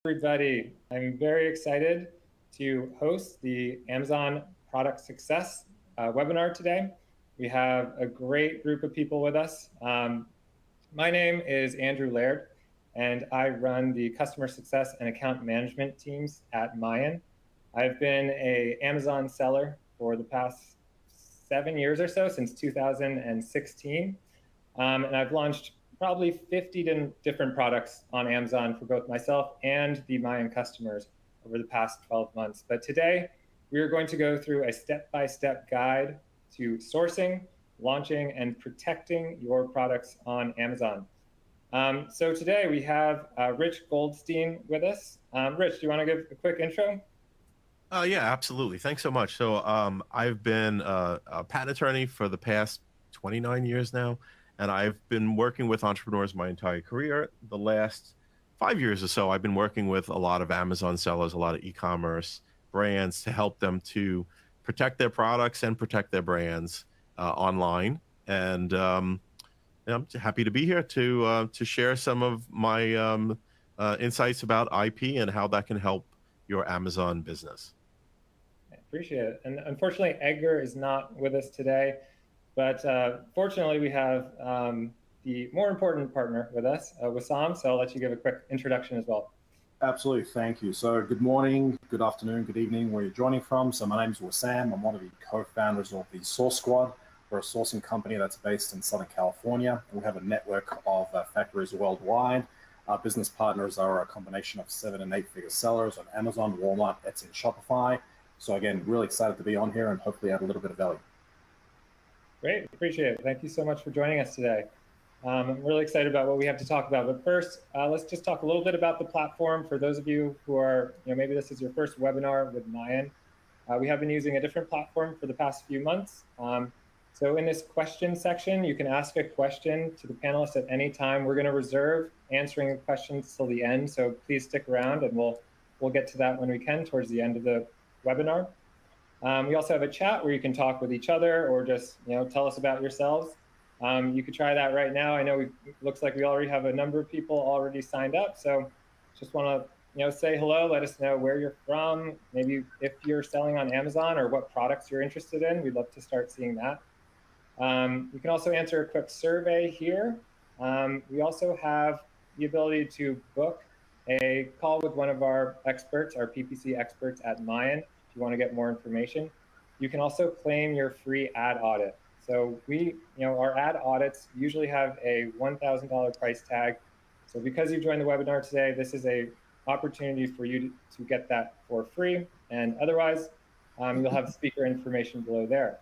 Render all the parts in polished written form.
Everybody. I'm very excited to host the Amazon Product Success webinar today. We have a great group of people with us. My name is Andrew Laird, and I run the customer success and account management teams at Mayan. I've been an Amazon seller for the past 7 years or so, since 2016, and I've launched probably 50 different products on Amazon for both myself and the Mayan customers over the past 12 months. But today, we are going to go through a step-by-step guide to sourcing, launching, and protecting your products on Amazon. So today we have Rich Goldstein with us. Rich, do you want to give a quick intro? Yeah, absolutely. Thanks so much. So I've been a patent attorney for the past 29 years now, and I've been working with entrepreneurs my entire career. The last 5 years or so, I've been working with a lot of Amazon sellers, a lot of e-commerce brands to help them to protect their products and protect their brands online. And I'm happy to be here to share some of my insights about IP and how that can help your Amazon business. I appreciate it. And unfortunately, Edgar is not with us today. But fortunately, we have the more important partner with us, Wsam, so I'll let you give a quick introduction as well. Absolutely, thank you. So good morning, good afternoon, good evening, where you're joining from. So my name is Wsam. I'm one of the co-founders of the Source Squad. We're a sourcing company that's based in Southern California. We have a network of factories worldwide. Our business partners are a combination of 7- and 8-figure sellers on Amazon, Walmart, Etsy, and Shopify. So again, really excited to be on here and hopefully add a little bit of value. Great, appreciate it. Thank you so much for joining us today. I'm really excited about what we have to talk about. But first, let's just talk a little bit about the platform for those of you who are, maybe this is your first webinar with Mayan. We have been using a different platform for the past few months. So in this question section, you can ask a question to the panelists at any time. We're going to reserve answering the questions till the end, so please stick around, and we'll get to that when we can towards the end of the webinar. We also have a chat where you can talk with each other or just tell us about yourselves. You could try that right now. I know it looks like we already have a number of people already signed up, so just want to say hello, let us know where you're from, maybe if you're selling on Amazon or what products you're interested in. We'd love to start seeing that. You can also answer a quick survey here. We also have the ability to book a call with one of our experts, our PPC experts at Mayan, if you want to get more information. You can also claim your free ad audit. So our ad audits usually have a $1,000 price tag. So because you joined the webinar today, this is an opportunity for you to get that for free. And otherwise, you'll have speaker information below there.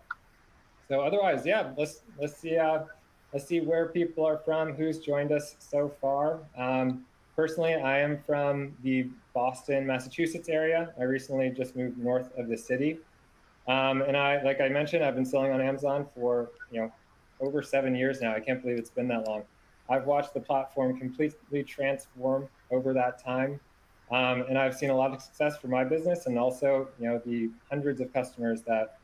So otherwise, yeah, let's see where people are from, who's joined us so far. Personally, I am from the Boston, Massachusetts area. I recently just moved north of the city. And like I mentioned, I've been selling on Amazon for over 7 years now. I can't believe it's been that long. I've watched the platform completely transform over that time. And I've seen a lot of success for my business and also the hundreds of customers that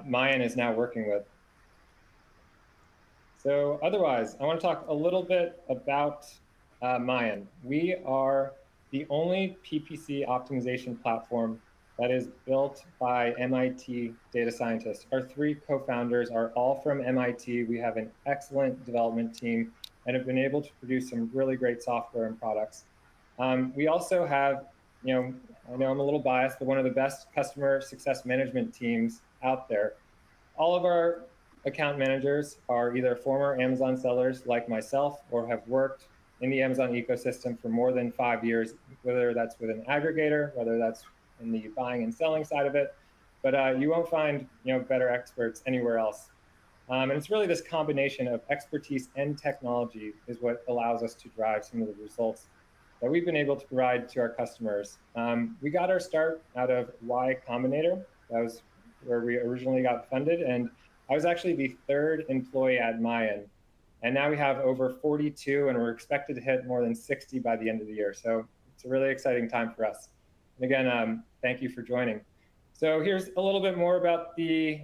Mayan is now working with. So otherwise, I want to talk a little bit about Mayan. We are the only PPC optimization platform that is built by MIT data scientists. Our 3 co-founders are all from MIT. We have an excellent development team and have been able to produce some really great software and products. We also have, I know I'm a little biased, but one of the best customer success management teams out there. All of our account managers are either former Amazon sellers like myself or have worked in the Amazon ecosystem for more than 5 years, whether that's with an aggregator, whether that's in the buying and selling side of it. But you won't find better experts anywhere else. And it's really this combination of expertise and technology is what allows us to drive some of the results that we've been able to provide to our customers. We got our start out of Y Combinator. That was where we originally got funded. And I was actually the 3rd employee at Mayan. And now we have over 42, and we're expected to hit more than 60 by the end of the year. So it's a really exciting time for us. And again, thank you for joining. So here's a little bit more about the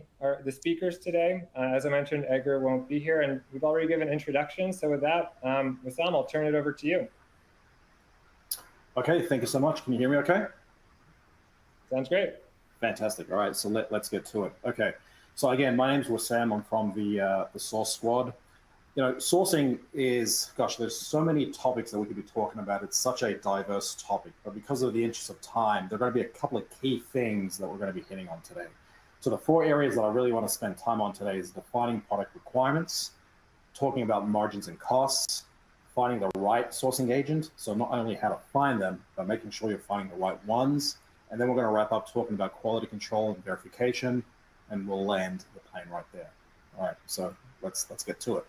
speakers today. As I mentioned, Edgar won't be here, and we've already given introductions. So with that, Wsam, I'll turn it over to you. Okay, thank you so much. Can you hear me okay? Sounds great. Fantastic. All right, so let's get to it. Okay, so again, my name's Wsam. I'm from the Source Squad. You know, sourcing is, gosh, there's so many topics that we could be talking about. It's such a diverse topic, but because of the interest of time, there are going to be a couple of key things that we're going to be hitting on today. So the 4 areas that I really want to spend time on today is defining product requirements, talking about margins and costs, finding the right sourcing agent. So not only how to find them, but making sure you're finding the right ones. And then we're going to wrap up talking about quality control and verification, and we'll land the plane right there. All right, so let's get to it.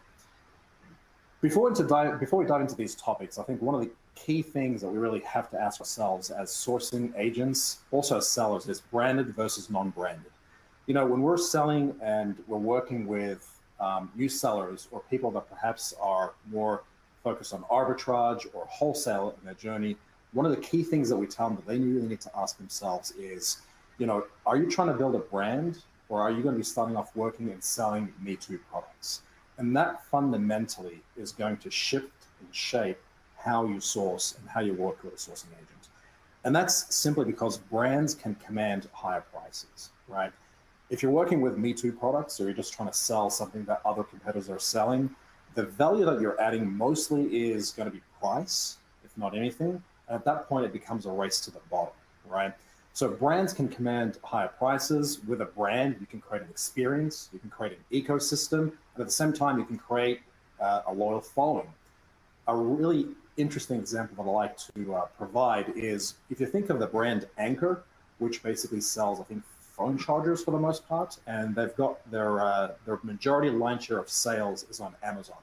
Before we dive into these topics, I think one of the key things that we really have to ask ourselves as sourcing agents, also as sellers, is branded versus non-branded. You know, when we're selling and we're working with new sellers or people that perhaps are more focused on arbitrage or wholesale in their journey, one of the key things that we tell them that they really need to ask themselves is, you know, are you trying to build a brand, or are you going to be starting off working and selling Me Too products? And that fundamentally is going to shift and shape how you source and how you work with a sourcing agent. And that's simply because brands can command higher prices, right? If you're working with Me Too products, or you're just trying to sell something that other competitors are selling, the value that you're adding mostly is going to be price, if not anything. And at that point, it becomes a race to the bottom, right? So brands can command higher prices. With a brand, you can create an experience, you can create an ecosystem, and at the same time, you can create a loyal following. A really interesting example that I like to provide is if you think of the brand Anchor, which basically sells, I think, phone chargers for the most part, and they've got their majority line share of sales is on Amazon.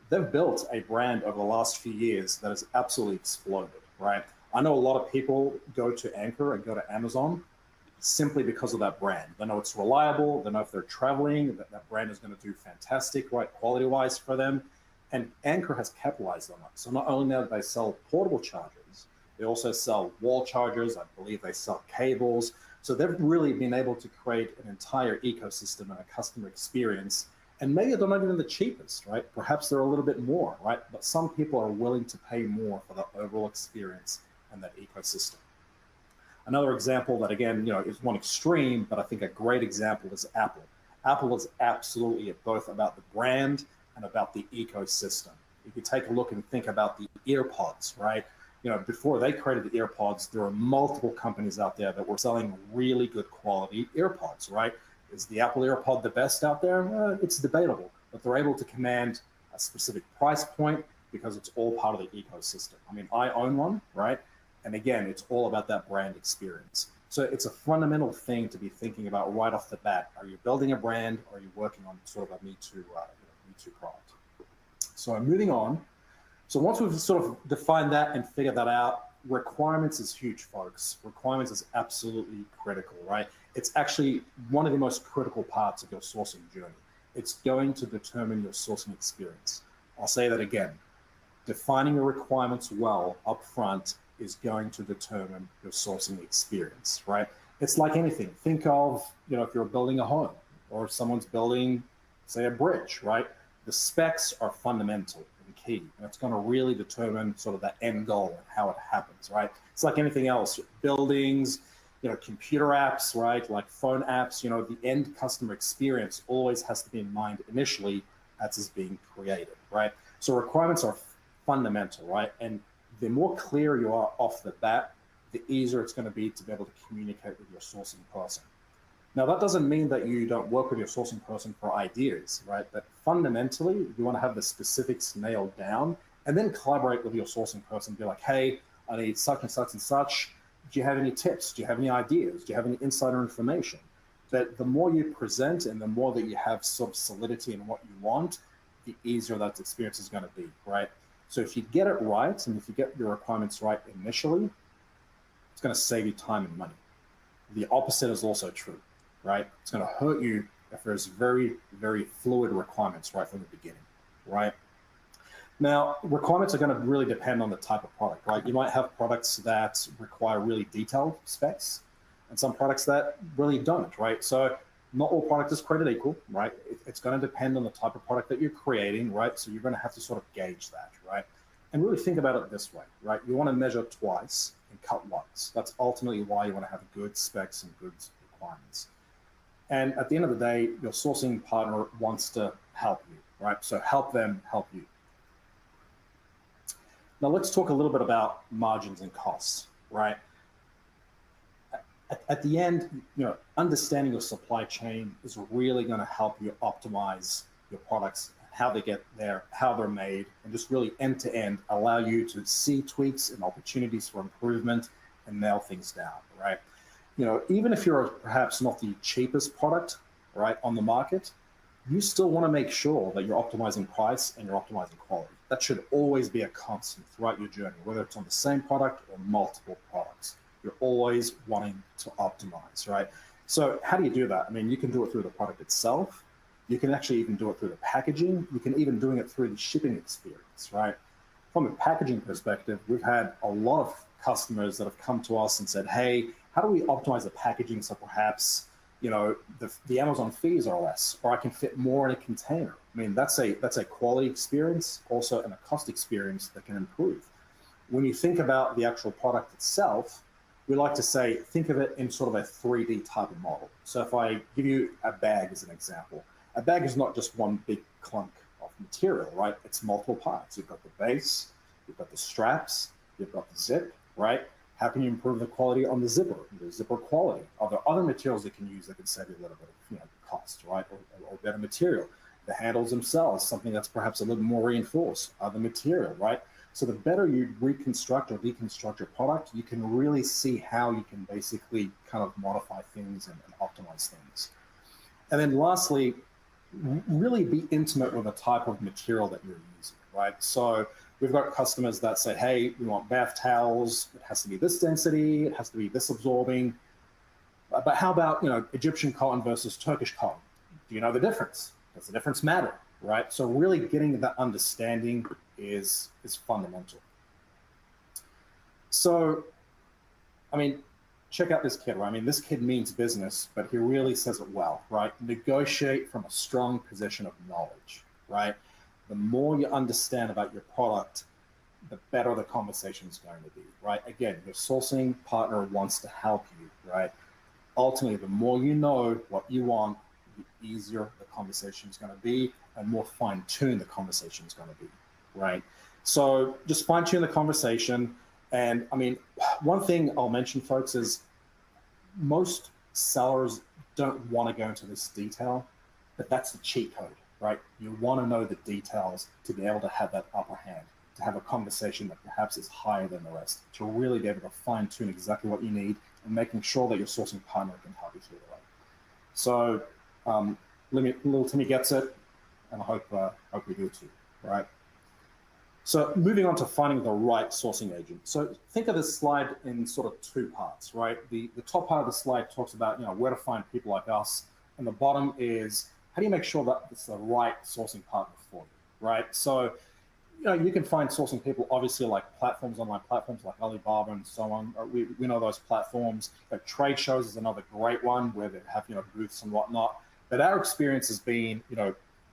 They've built a brand over the last few years that has absolutely exploded, right? I know a lot of people go to Anchor and go to Amazon simply because of that brand. They know it's reliable. They know if they're traveling, that brand is going to do fantastic, right, quality-wise for them. And Anchor has capitalized on that. So not only do they sell portable chargers, they also sell wall chargers. I believe they sell cables. So they've really been able to create an entire ecosystem and a customer experience. And maybe they're not even the cheapest, right? Perhaps they're a little bit more, right? But some people are willing to pay more for the overall experience and that ecosystem. Another example that, again, you know, is one extreme, but I think a great example is Apple. Apple is absolutely both about the brand and about the ecosystem. If you take a look and think about the EarPods, right? You know, before they created the EarPods, there were multiple companies out there that were selling really good quality EarPods, right? Is the Apple EarPod the best out there? It's debatable, but they're able to command a specific price point because it's all part of the ecosystem. I mean, I own one, right? And again, it's all about that brand experience. So it's a fundamental thing to be thinking about right off the bat. Are you building a brand, or are you working on sort of a Me Too product? So moving on. So once we've sort of defined that and figured that out, requirements is huge, folks. Requirements is absolutely critical, right? It's actually one of the most critical parts of your sourcing journey. It's going to determine your sourcing experience. I'll say that again. Defining your requirements well up front is going to determine your sourcing experience, right? It's like anything. Think of, you know, if you're building a home or if someone's building, say, a bridge, right? The specs are fundamental and key, and it's going to really determine sort of the end goal and how it happens, right? It's like anything else. Buildings, you know, computer apps, right? Like phone apps, you know, the end customer experience always has to be in mind initially as it's being created, right? So requirements are fundamental, right? And the more clear you are off the bat, the easier it's going to be able to communicate with your sourcing person. Now, that doesn't mean that you don't work with your sourcing person for ideas, right? But fundamentally, you want to have the specifics nailed down and then collaborate with your sourcing person. Be like, hey, I need such and such and such. Do you have any tips? Do you have any ideas? Do you have any insider information? That the more you present and the more that you have sort of solidity in what you want, the easier that experience is going to be, right? So if you get it right, and if you get your requirements right initially, it's going to save you time and money. The opposite is also true, right? It's going to hurt you if there's very, very fluid requirements right from the beginning, right? Now, requirements are going to really depend on the type of product, right? You might have products that require really detailed specs and some products that really don't, right? So not all product is created equal, right? It's going to depend on the type of product that you're creating, right? So you're going to have to sort of gauge that, right? And really think about it this way, right? You want to measure twice and cut once. That's ultimately why you want to have good specs and good requirements. And at the end of the day, your sourcing partner wants to help you, right? So help them help you. Now let's talk a little bit about margins and costs, right? At the end, understanding your supply chain is really going to help you optimize your products, how they get there, how they're made, and just really end to end allow you to see tweaks and opportunities for improvement and nail things down, right? Even if you're perhaps not the cheapest product, right, on the market, you still want to make sure that you're optimizing price and you're optimizing quality. That should always be a constant throughout your journey, whether it's on the same product or multiple products. You're always wanting to optimize, right? So how do you do that? I mean, you can do it through the product itself. You can actually even do it through the packaging. You can even doing it through the shipping experience, right? From a packaging perspective, we've had a lot of customers that have come to us and said, hey, how do we optimize the packaging so perhaps, the Amazon fees are less, or I can fit more in a container? I mean, that's a quality experience, also, and a cost experience that can improve. When you think about the actual product itself, we like to say, think of it in sort of a 3D type of model. So if I give you a bag as an example, a bag is not just one big clunk of material, right? It's multiple parts. You've got the base, you've got the straps, you've got the zip, right? How can you improve the quality on the zipper quality? Are there other materials you can use that can save you a little bit of cost, right? Or better material. The handles themselves, something that's perhaps a little more reinforced, other material, right? So the better you reconstruct or deconstruct your product, you can really see how you can basically kind of modify things and optimize things. And then lastly, really be intimate with the type of material that you're using, right? So we've got customers that say, hey, we want bath towels. It has to be this density. It has to be this absorbing. But how about, Egyptian cotton versus Turkish cotton? Do you know the difference? Does the difference matter, right? So really getting that understanding is fundamental. So, I mean, check out this kid, right? I mean, this kid means business, but he really says it well, right? Negotiate from a strong position of knowledge, right? The more you understand about your product, the better the conversation is going to be, right? Again, your sourcing partner wants to help you, right? Ultimately, the more you know what you want, the easier the conversation is going to be and more fine-tuned the conversation is going to be, right? So just fine-tune the conversation. And I mean, one thing I'll mention, folks, is most sellers don't want to go into this detail, but that's the cheat code, right? You want to know the details to be able to have that upper hand, to have a conversation that perhaps is higher than the rest, to really be able to fine-tune exactly what you need and making sure that your sourcing partner can help you through the way. So little Timmy gets it, and I hope we do too, right? So moving on to finding the right sourcing agent. So think of this slide in sort of two parts, right? The top part of the slide talks about where to find people like us, and the bottom is how do you make sure that it's the right sourcing partner for you, right? So you can find sourcing people obviously like online platforms like Alibaba and so on. We know those platforms. But trade shows is another great one where they have booths and whatnot. But our experience has been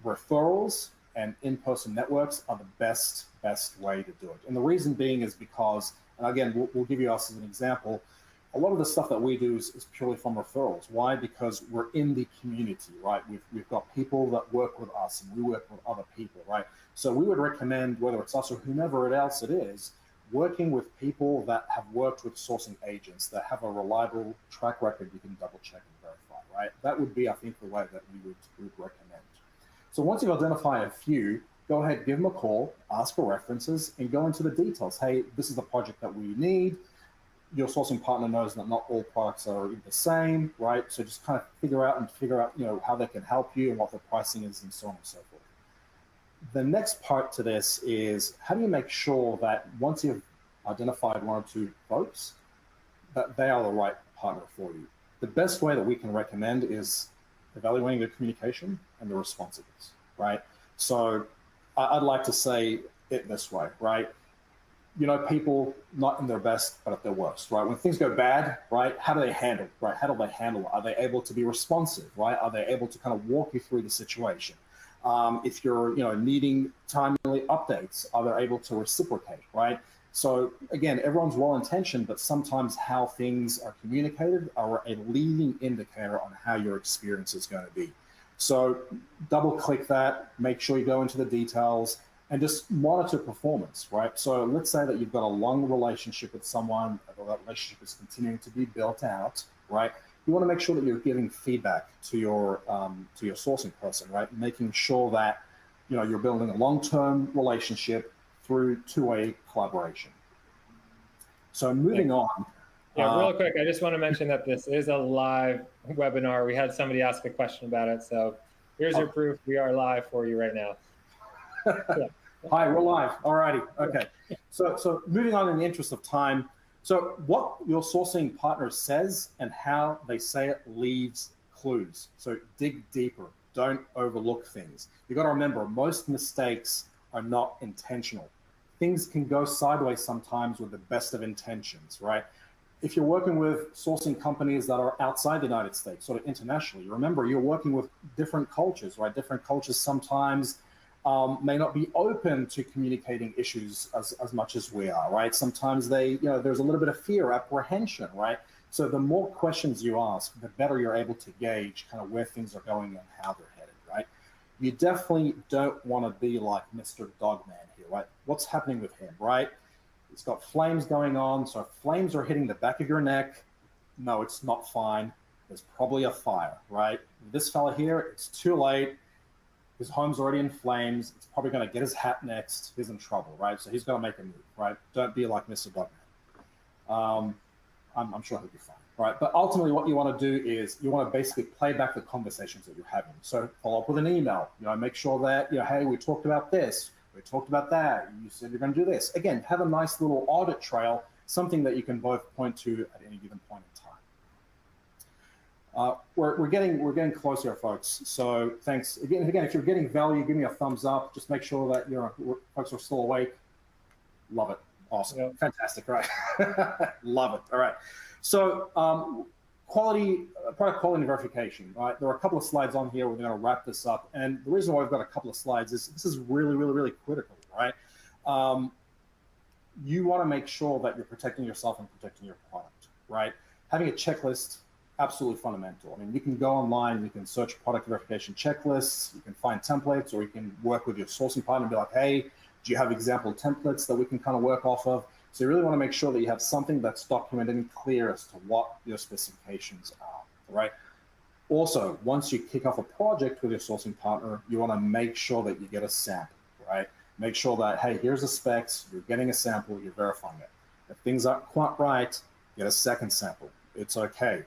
referrals and in-person networks are the best way to do it. And the reason being is because, and again, we'll give you us as an example, a lot of the stuff that we do is purely from referrals. Why? Because we're in the community, right? We've got people that work with us and we work with other people, right? So we would recommend, whether it's us or whomever else it is, working with people that have worked with sourcing agents that have a reliable track record you can double check and verify, right? That would be, I think, the way that we would recommend. So once you've identified a few, go ahead, give them a call, ask for references, and go into the details. Hey, this is the project that we need. Your sourcing partner knows that not all products are the same, right? So just kind of figure out how they can help you and what the pricing is and so on and so forth. The next part to this is how do you make sure that once you've identified one or two folks, that they are the right partner for you? The best way that we can recommend is evaluating the communication and the responsiveness, right? So I'd like to say it this way, right? People not in their best, but at their worst, right? When things go bad, right? How do they handle, right? How do they handle it? Are they able to be responsive, right? Are they able to kind of walk you through the situation? If you're needing timely updates, are they able to reciprocate, right? So again, everyone's well-intentioned, but sometimes how things are communicated are a leading indicator on how your experience is going to be. So double click that, make sure you go into the details, and just monitor performance, right? So let's say that you've got a long relationship with someone, or that relationship is continuing to be built out, right? You want to make sure that you're giving feedback to your sourcing person, right? Making sure that you're building a long-term relationship through two-way collaboration. So moving on. Yeah, real quick, I just want to mention that this is a live webinar. We had somebody ask a question about it, so here's your proof. We are live for you right now. Yeah. Hi, we're live. All righty. Okay. So moving on in the interest of time. So what your sourcing partner says and how they say it leaves clues. So dig deeper. Don't overlook things. You got to remember, most mistakes are not intentional. Things can go sideways sometimes with the best of intentions, right? If you're working with sourcing companies that are outside the United States, sort of internationally, remember you're working with different cultures, right? Different cultures sometimes may not be open to communicating issues as much as we are, right? Sometimes there's a little bit of fear, apprehension, right? So the more questions you ask, the better you're able to gauge kind of where things are going and how they're headed, right? You definitely don't want to be like Mr. Dogman here, right? What's happening with him, right? It's got flames going on. So if flames are hitting the back of your neck, no, it's not fine. There's probably a fire, right? This fella here, it's too late. His home's already in flames. It's probably going to get his hat next. He's in trouble, right? So he's going to make a move, right? Don't be like Mr. Dogman. I'm sure he'll be fine, right? But ultimately what you want to do is you want to basically play back the conversations that you're having. So follow up with an email, make sure that, hey, we talked about this. We talked about that. You said you're going to do this. Again, have a nice little audit trail, something that you can both point to at any given point in time. We're getting close here, folks. So thanks again. If you're getting value, give me a thumbs up. Just make sure that folks are still awake. Love it. Awesome. Yep. Fantastic. Right. Love it. All right. So product quality verification. Right. There are a couple of slides on here. We're going to wrap this up. And the reason why I've got a couple of slides is this is really, really, really critical. Right. You want to make sure that you're protecting yourself and protecting your product. Right. Having a checklist. Absolutely fundamental. I mean, you can go online, you can search product verification checklists, you can find templates, or you can work with your sourcing partner and be like, hey, do you have example templates that we can kind of work off of? So you really want to make sure that you have something that's documented and clear as to what your specifications are, right? Also, once you kick off a project with your sourcing partner, you want to make sure that you get a sample, right? Make sure that, hey, here's the specs, you're getting a sample, you're verifying it. If things aren't quite right, get a second sample. It's okay.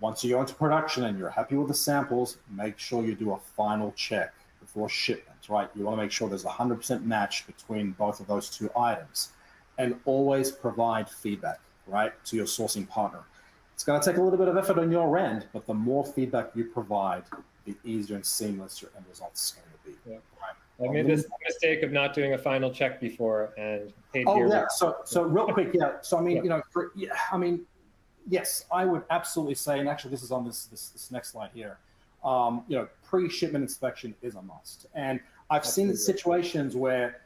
Once you go into production and you're happy with the samples, make sure you do a final check before shipment, right? You want to make sure there's 100% match between both of those two items. And always provide feedback, right, to your sourcing partner. It's going to take a little bit of effort on your end, but the more feedback you provide, the easier and seamless your end results is going to be. Yeah. Right? I made this mistake of not doing a final check before and paid Oh, yeah. So real quick, yeah. So, I mean, yes, I would absolutely say, and actually this is on this next slide here, pre-shipment inspection is a must. And I've seen situations where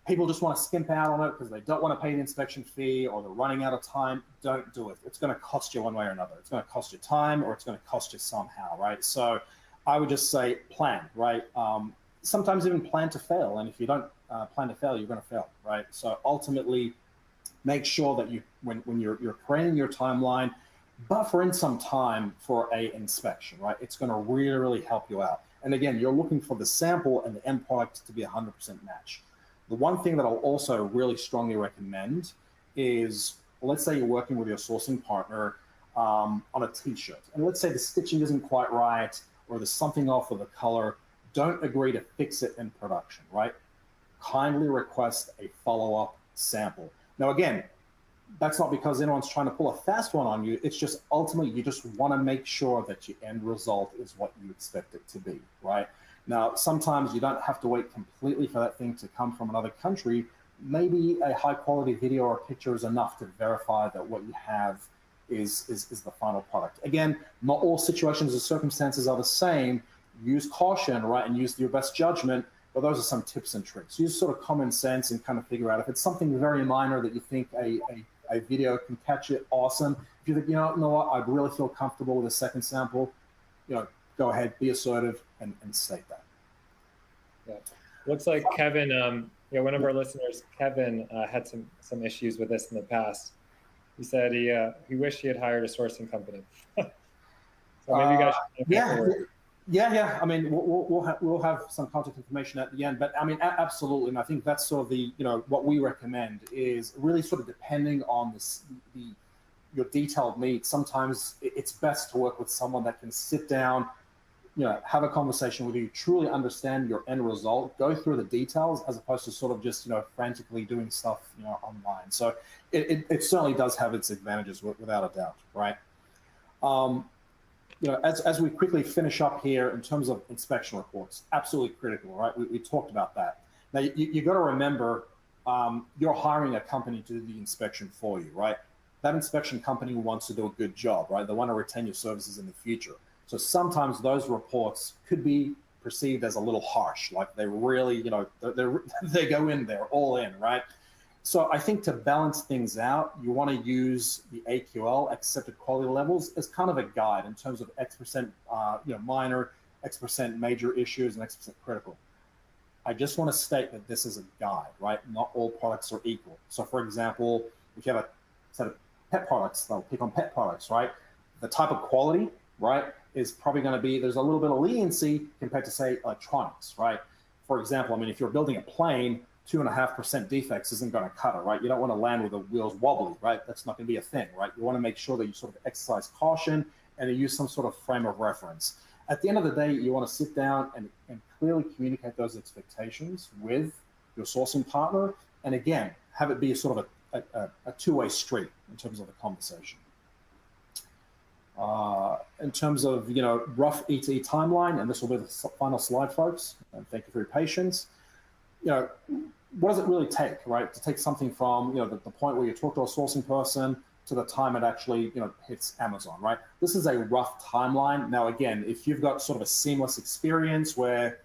people just want to skimp out on it because they don't want to pay the inspection fee or they're running out of time. Don't do it. It's going to cost you one way or another. It's going to cost you time or it's going to cost you somehow, right? So I would just say plan, right? Sometimes even plan to fail. And if you don't plan to fail, you're going to fail, right? So ultimately, make sure that when you're creating your timeline, buffer in some time for a inspection, right? It's going to really, really help you out. And again, you're looking for the sample and the end product to be 100% match. The one thing that I'll also really strongly recommend is, let's say you're working with your sourcing partner on a t-shirt, and let's say the stitching isn't quite right, or there's something off with the color. Don't agree to fix it in production, right? Kindly request a follow-up sample. Now, again, that's not because anyone's trying to pull a fast one on you. It's just ultimately you just want to make sure that your end result is what you expect it to be, right? Now, sometimes you don't have to wait completely for that thing to come from another country. Maybe a high quality video or picture is enough to verify that what you have is the final product. Again, not all situations or circumstances are the same. use caution, right, and use your best judgment. But those are some tips and tricks. Use sort of common sense and kind of figure out if it's something very minor that you think a video can catch it, awesome. If you think, you know what, I really feel comfortable with a second sample, go ahead, be assertive and state that. Yeah, looks like Kevin, one of our listeners, Kevin, had some issues with this in the past. He said he wished he had hired a sourcing company. So maybe you guys should Yeah. I mean, we'll have some contact information at the end, but I mean, absolutely. And I think that's sort of the, what we recommend is really sort of depending on your detailed needs. Sometimes it's best to work with someone that can sit down, have a conversation with you, truly understand your end result, go through the details, as opposed to sort of just, frantically doing stuff, online. So it certainly does have its advantages without a doubt, right? As we quickly finish up here in terms of inspection reports, absolutely critical, right? We talked about that. Now, you got to remember, you're hiring a company to do the inspection for you, right? That inspection company wants to do a good job, right? They want to retain your services in the future. So sometimes those reports could be perceived as a little harsh, like they really, they go in there all in, right? So I think to balance things out, you want to use the AQL, accepted quality levels, as kind of a guide in terms of X% minor, X% major issues, and X% critical. I just want to state that this is a guide, right? Not all products are equal. So for example, if you have a set of pet products, they'll pick on pet products, right? The type of quality, right, is probably going to be, there's a little bit of leniency compared to, say, electronics, right? For example, I mean, if you're building a plane, 2.5% defects isn't going to cut it, right? You don't want to land with the wheels wobbly, right? That's not going to be a thing, right? You want to make sure that you sort of exercise caution and you use some sort of frame of reference. At the end of the day, you want to sit down and clearly communicate those expectations with your sourcing partner. And again, have it be sort of a two-way street in terms of the conversation. In terms of, rough ET timeline, and this will be the final slide, folks, and thank you for your patience. What does it really take, right? To take something from, the point where you talk to a sourcing person to the time it actually, hits Amazon, right? This is a rough timeline. Now, again, if you've got sort of a seamless experience where,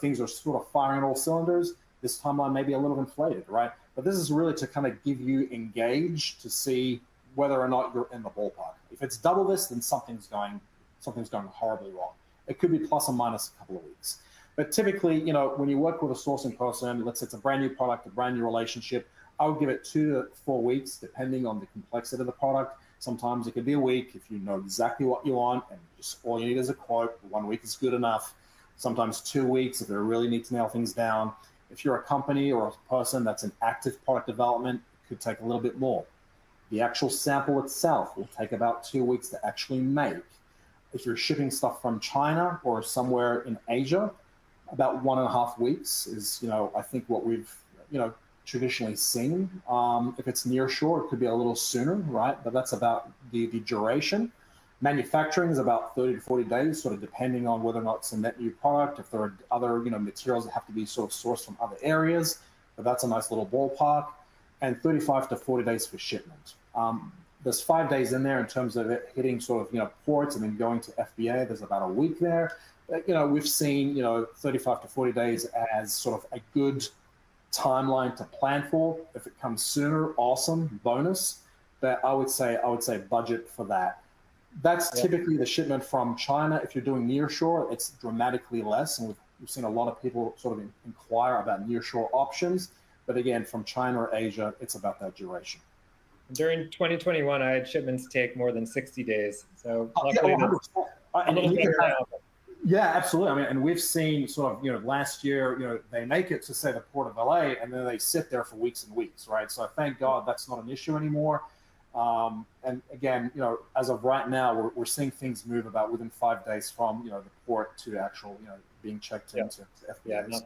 things are sort of firing on all cylinders, this timeline may be a little inflated, right? But this is really to kind of give you engaged to see whether or not you're in the ballpark. If it's double this, then something's going horribly wrong. It could be plus or minus a couple of weeks. But typically, when you work with a sourcing person, let's say it's a brand new product, a brand new relationship, I would give it 2 to 4 weeks, depending on the complexity of the product. Sometimes it could be a week if you know exactly what you want and just all you need is a quote. 1 week is good enough. Sometimes 2 weeks if you really need to nail things down. If you're a company or a person that's in active product development, it could take a little bit more. The actual sample itself will take about 2 weeks to actually make. If you're shipping stuff from China or somewhere in Asia, about 1.5 weeks is, I think what we've, traditionally seen. If it's near shore, it could be a little sooner, right? But that's about the duration. Manufacturing is about 30 to 40 days, sort of depending on whether or not it's a net new product, if there are other, materials that have to be sort of sourced from other areas, but that's a nice little ballpark. And 35 to 40 days for shipment. There's 5 days in there in terms of it hitting sort of, ports and then going to FBA. There's about a week there. But, we've seen, 35 to 40 days as sort of a good timeline to plan for. If it comes sooner, awesome, bonus. But I would say budget for that. That's typically the shipment from China. If you're doing nearshore, it's dramatically less. And we've seen a lot of people sort of inquire about nearshore options. But again, from China or Asia, it's about that duration. During 2021, I had shipments take more than 60 days. So luckily, that's a little better now. Yeah, absolutely. I mean, and we've seen sort of, last year, they make it to, say, the Port of LA, and then they sit there for weeks and weeks, right? So thank God that's not an issue anymore. And again, as of right now, we're seeing things move about within 5 days from, the port to actual, being checked into FBA. Yeah, so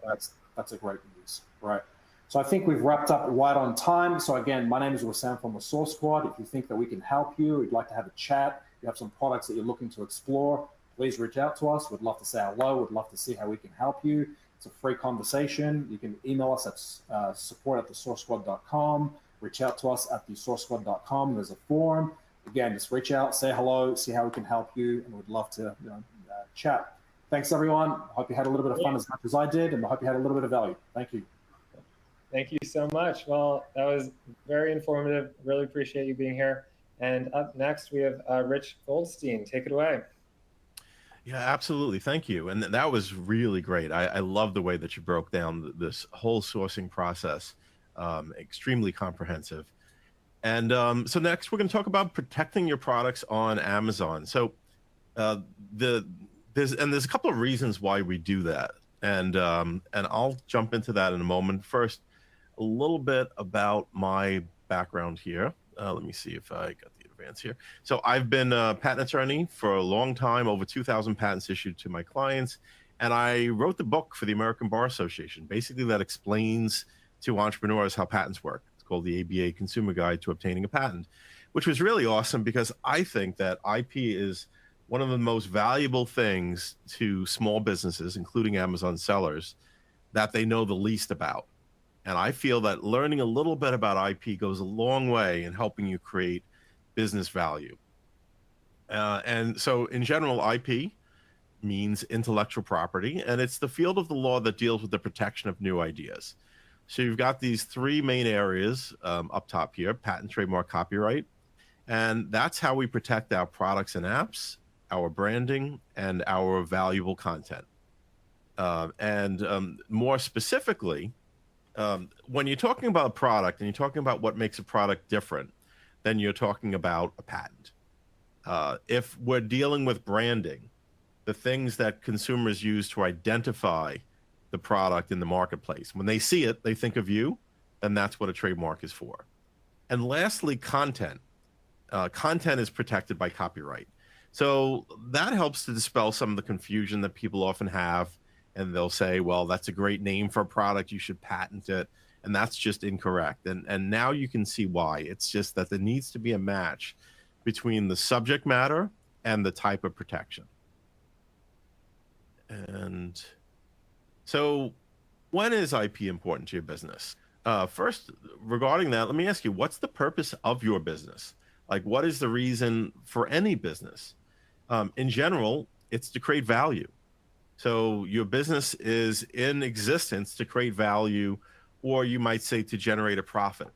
that's a great news, right? So I think we've wrapped up right on time. So again, my name is Wsam from the Source Squad. If you think that we can help you, we'd like to have a chat, you have some products that you're looking to explore, please reach out to us. We'd love to say hello. We'd love to see how we can help you. It's a free conversation. You can email us at support@thesourcesquad.com. Reach out to us at thesourcesquad.com. There's a forum. Again, just reach out, say hello, see how we can help you, and we'd love to chat. Thanks, everyone. Hope you had a little bit of fun as much as I did, and I hope you had a little bit of value. Thank you. Thank you so much. Well, that was very informative. Really appreciate you being here. And up next, we have Rich Goldstein. Take it away. Yeah, absolutely. Thank you. And that was really great. I love the way that you broke down this whole sourcing process, extremely comprehensive. And so next, we're going to talk about protecting your products on Amazon. So there's a couple of reasons why we do that. And I'll jump into that in a moment. First, a little bit about my background here. Let me see if I got the advance here. So I've been a patent attorney for a long time, over 2,000 patents issued to my clients. And I wrote the book for the American Bar Association, basically that explains to entrepreneurs how patents work. It's called the ABA Consumer Guide to Obtaining a Patent, which was really awesome because I think that IP is one of the most valuable things to small businesses, including Amazon sellers, that they know the least about. And I feel that learning a little bit about IP goes a long way in helping you create business value. And so in general, IP means intellectual property, and it's the field of the law that deals with the protection of new ideas. So you've got these three main areas up top here: patent, trademark, copyright. And that's how we protect our products and apps, our branding, and our valuable content. More specifically, when you're talking about a product and you're talking about what makes a product different, then you're talking about a patent. If we're dealing with branding, the things that consumers use to identify the product in the marketplace, when they see it, they think of you, then that's what a trademark is for. And lastly, content. Content is protected by copyright. So that helps to dispel some of the confusion that people often have. And they'll say, well, that's a great name for a product, you should patent it. And that's just incorrect. And now you can see why. It's just that there needs to be a match between the subject matter and the type of protection. And so when is IP important to your business? First, regarding that, let me ask you, what's the purpose of your business? Like, what is the reason for any business? In general, it's to create value. So your business is in existence to create value, or you might say to generate a profit.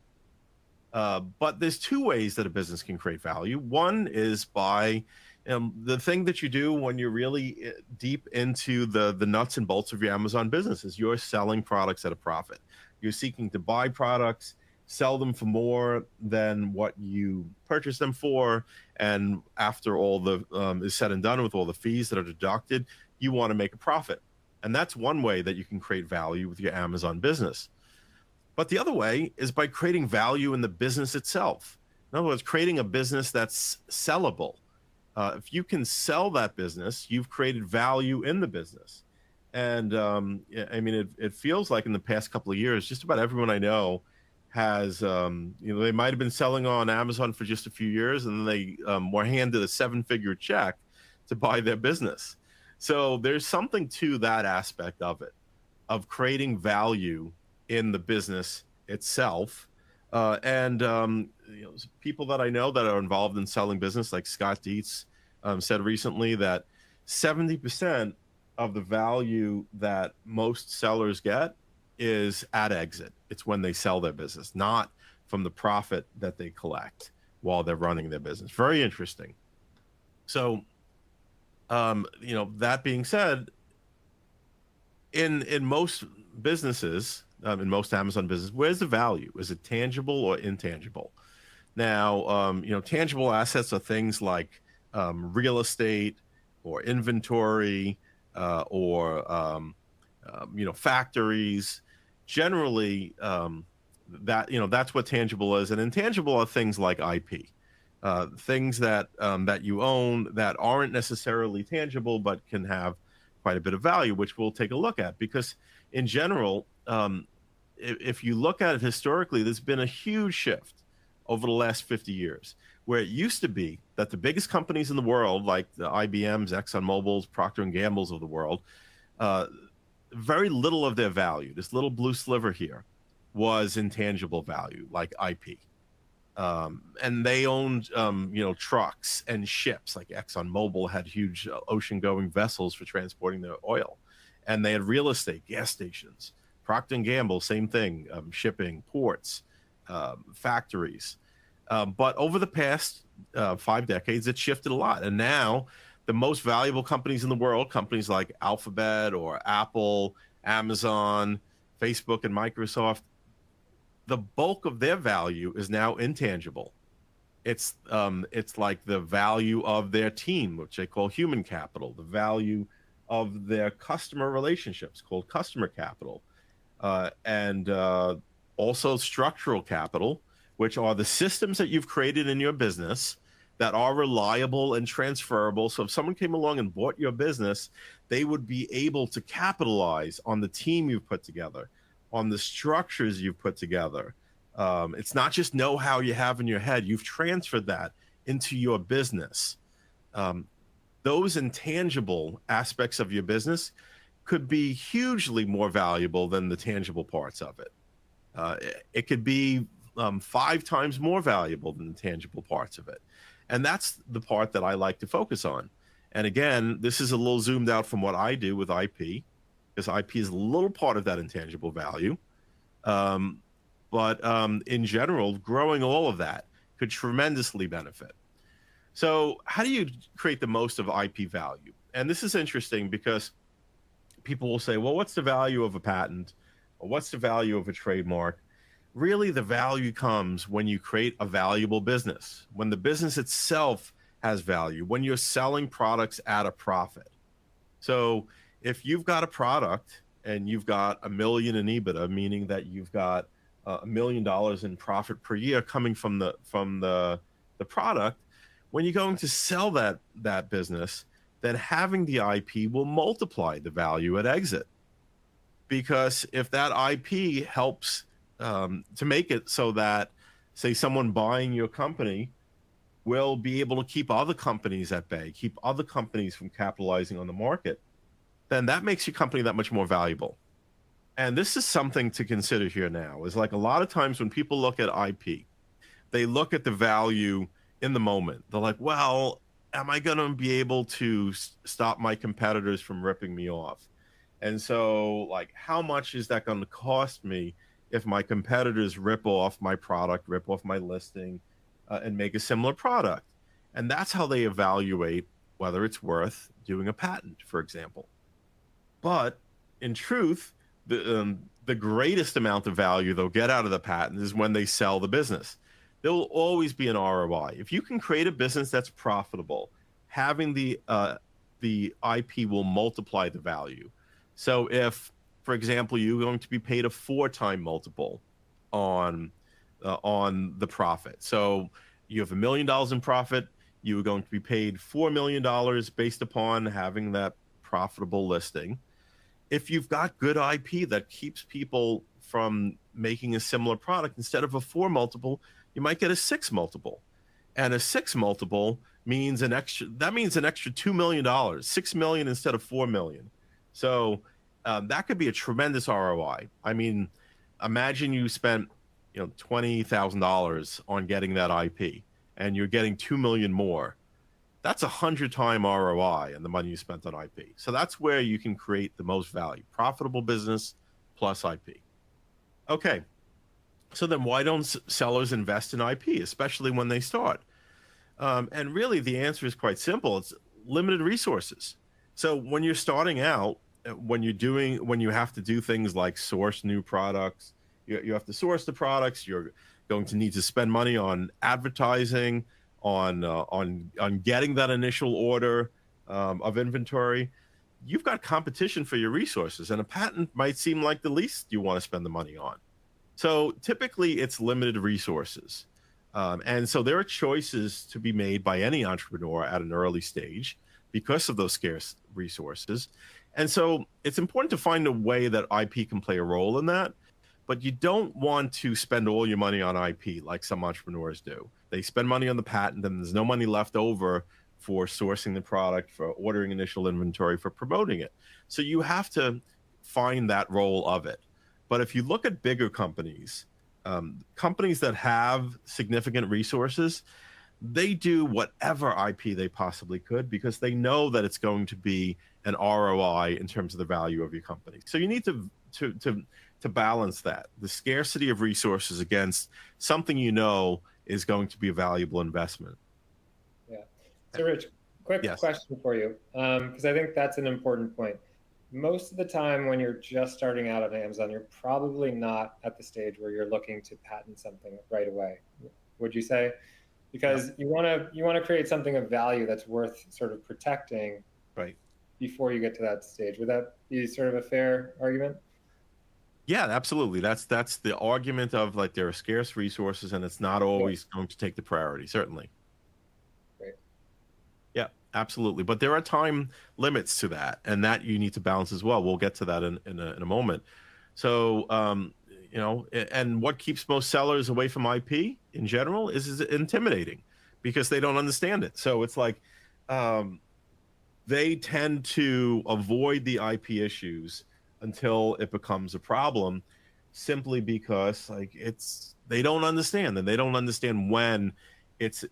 But there's two ways that a business can create value. One is by the thing that you do when you're really deep into the nuts and bolts of your Amazon business is you're selling products at a profit. You're seeking to buy products, sell them for more than what you purchase them for. And after all the is said and done, with all the fees that are deducted, you want to make a profit. And that's one way that you can create value with your Amazon business. But the other way is by creating value in the business itself. In other words, creating a business that's sellable. If you can sell that business, you've created value in the business. And I mean, it feels like in the past couple of years, just about everyone I know has, they might have been selling on Amazon for just a few years, and then they were handed a 7-figure check to buy their business. So there's something to that aspect of it, of creating value in the business itself. People that I know that are involved in selling business, like Scott Dietz, said recently that 70% of the value that most sellers get is at exit. It's when they sell their business, not from the profit that they collect while they're running their business. Very interesting. So, that being said, in most businesses, in most Amazon business, where's the value? Is it tangible or intangible? Now, tangible assets are things like real estate or inventory or factories. Generally, that's what tangible is. And intangible are things like IP. Things that you own that aren't necessarily tangible but can have quite a bit of value, which we'll take a look at. Because in general, if you look at it historically, there's been a huge shift over the last 50 years, where it used to be that the biggest companies in the world, like the IBMs, ExxonMobils, Procter & Gamble's of the world, very little of their value, this little blue sliver here, was intangible value, like IP. And they owned, trucks and ships. Like ExxonMobil had huge ocean-going vessels for transporting their oil, and they had real estate, gas stations. Procter & Gamble, same thing, shipping, ports, factories. But over the past 5 decades, it shifted a lot. And now the most valuable companies in the world, companies like Alphabet or Apple, Amazon, Facebook, and Microsoft, the bulk of their value is now intangible. It's like the value of their team, which they call human capital, the value of their customer relationships called customer capital, and also structural capital, which are the systems that you've created in your business that are reliable and transferable. So if someone came along and bought your business, they would be able to capitalize on the team you've put together, on the structures you've put together. It's not just know-how you have in your head. You've transferred that into your business. Those intangible aspects of your business could be hugely more valuable than the tangible parts of it. It could be 5 times more valuable than the tangible parts of it. And that's the part that I like to focus on. And again, this is a little zoomed out from what I do with IP, because IP is a little part of that intangible value. But in general, growing all of that could tremendously benefit. So how do you create the most of IP value? And this is interesting because people will say, well, what's the value of a patent? Or what's the value of a trademark? Really, the value comes when you create a valuable business, when the business itself has value, when you're selling products at a profit. So if you've got a product and you've got $1 million in EBITDA, meaning that you've got $1 million in profit per year coming from the product, when you're going to sell that business, then having the IP will multiply the value at exit. Because if that IP helps to make it so that, say, someone buying your company will be able to keep other companies at bay, keep other companies from capitalizing on the market, then that makes your company that much more valuable. And this is something to consider here now, is like a lot of times when people look at IP, they look at the value in the moment. They're like, well, am I going to be able to stop my competitors from ripping me off? And so, like, how much is that going to cost me if my competitors rip off my product, rip off my listing, and make a similar product? And that's how they evaluate whether it's worth doing a patent, for example. But in truth, the greatest amount of value they'll get out of the patent is when they sell the business. There will always be an ROI. If you can create a business that's profitable, having the IP will multiply the value. So if, for example, you're going to be paid a 4-time multiple on the profit. So you have $1 million in profit, you are going to be paid $4 million based upon having that profitable listing. If you've got good IP that keeps people from making a similar product, instead of a 4 multiple, you might get a 6 multiple. And a 6 multiple means an extra $2 million, 6 million instead of 4 million. So that could be a tremendous ROI. I mean, imagine you spent $20,000 on getting that IP and you're getting 2 million more. That's 100-time ROI on the money you spent on IP. So that's where you can create the most value. Profitable business plus IP. Okay. So then why don't sellers invest in IP, especially when they start? And really the answer is quite simple. It's limited resources. So when you're starting out, when you have to do things like source new products, you have to source the products, you're going to need to spend money on advertising, on getting that initial order of inventory. You've got competition for your resources, and a patent might seem like the least you want to spend the money on. So typically it's limited resources. And so there are choices to be made by any entrepreneur at an early stage because of those scarce resources. And so it's important to find a way that IP can play a role in that, but you don't want to spend all your money on IP like some entrepreneurs do. They spend money on the patent and there's no money left over for sourcing the product, for ordering initial inventory, for promoting it. So you have to find that role of it. But if you look at bigger companies, companies that have significant resources, they do whatever IP they possibly could because they know that it's going to be an ROI in terms of the value of your company. So you need to balance that, the scarcity of resources against something you know is going to be a valuable investment. Yeah. So Rich, quick question for you, because I think that's an important point. Most of the time when you're just starting out on Amazon, you're probably not at the stage where you're looking to patent something right away. Would you say? Because you want to create something of value that's worth sort of protecting before you get to that stage. Would that be sort of a fair argument? Yeah, absolutely. That's the argument of like there are scarce resources and it's not always going to take the priority, certainly. Great. Yeah, absolutely. But there are time limits to that, and that you need to balance as well. We'll get to that in a moment. So, you know, and what keeps most sellers away from IP in general is intimidating because they don't understand it. So it's like they tend to avoid the IP issues until it becomes a problem, simply because like they don't understand, and they don't understand when it's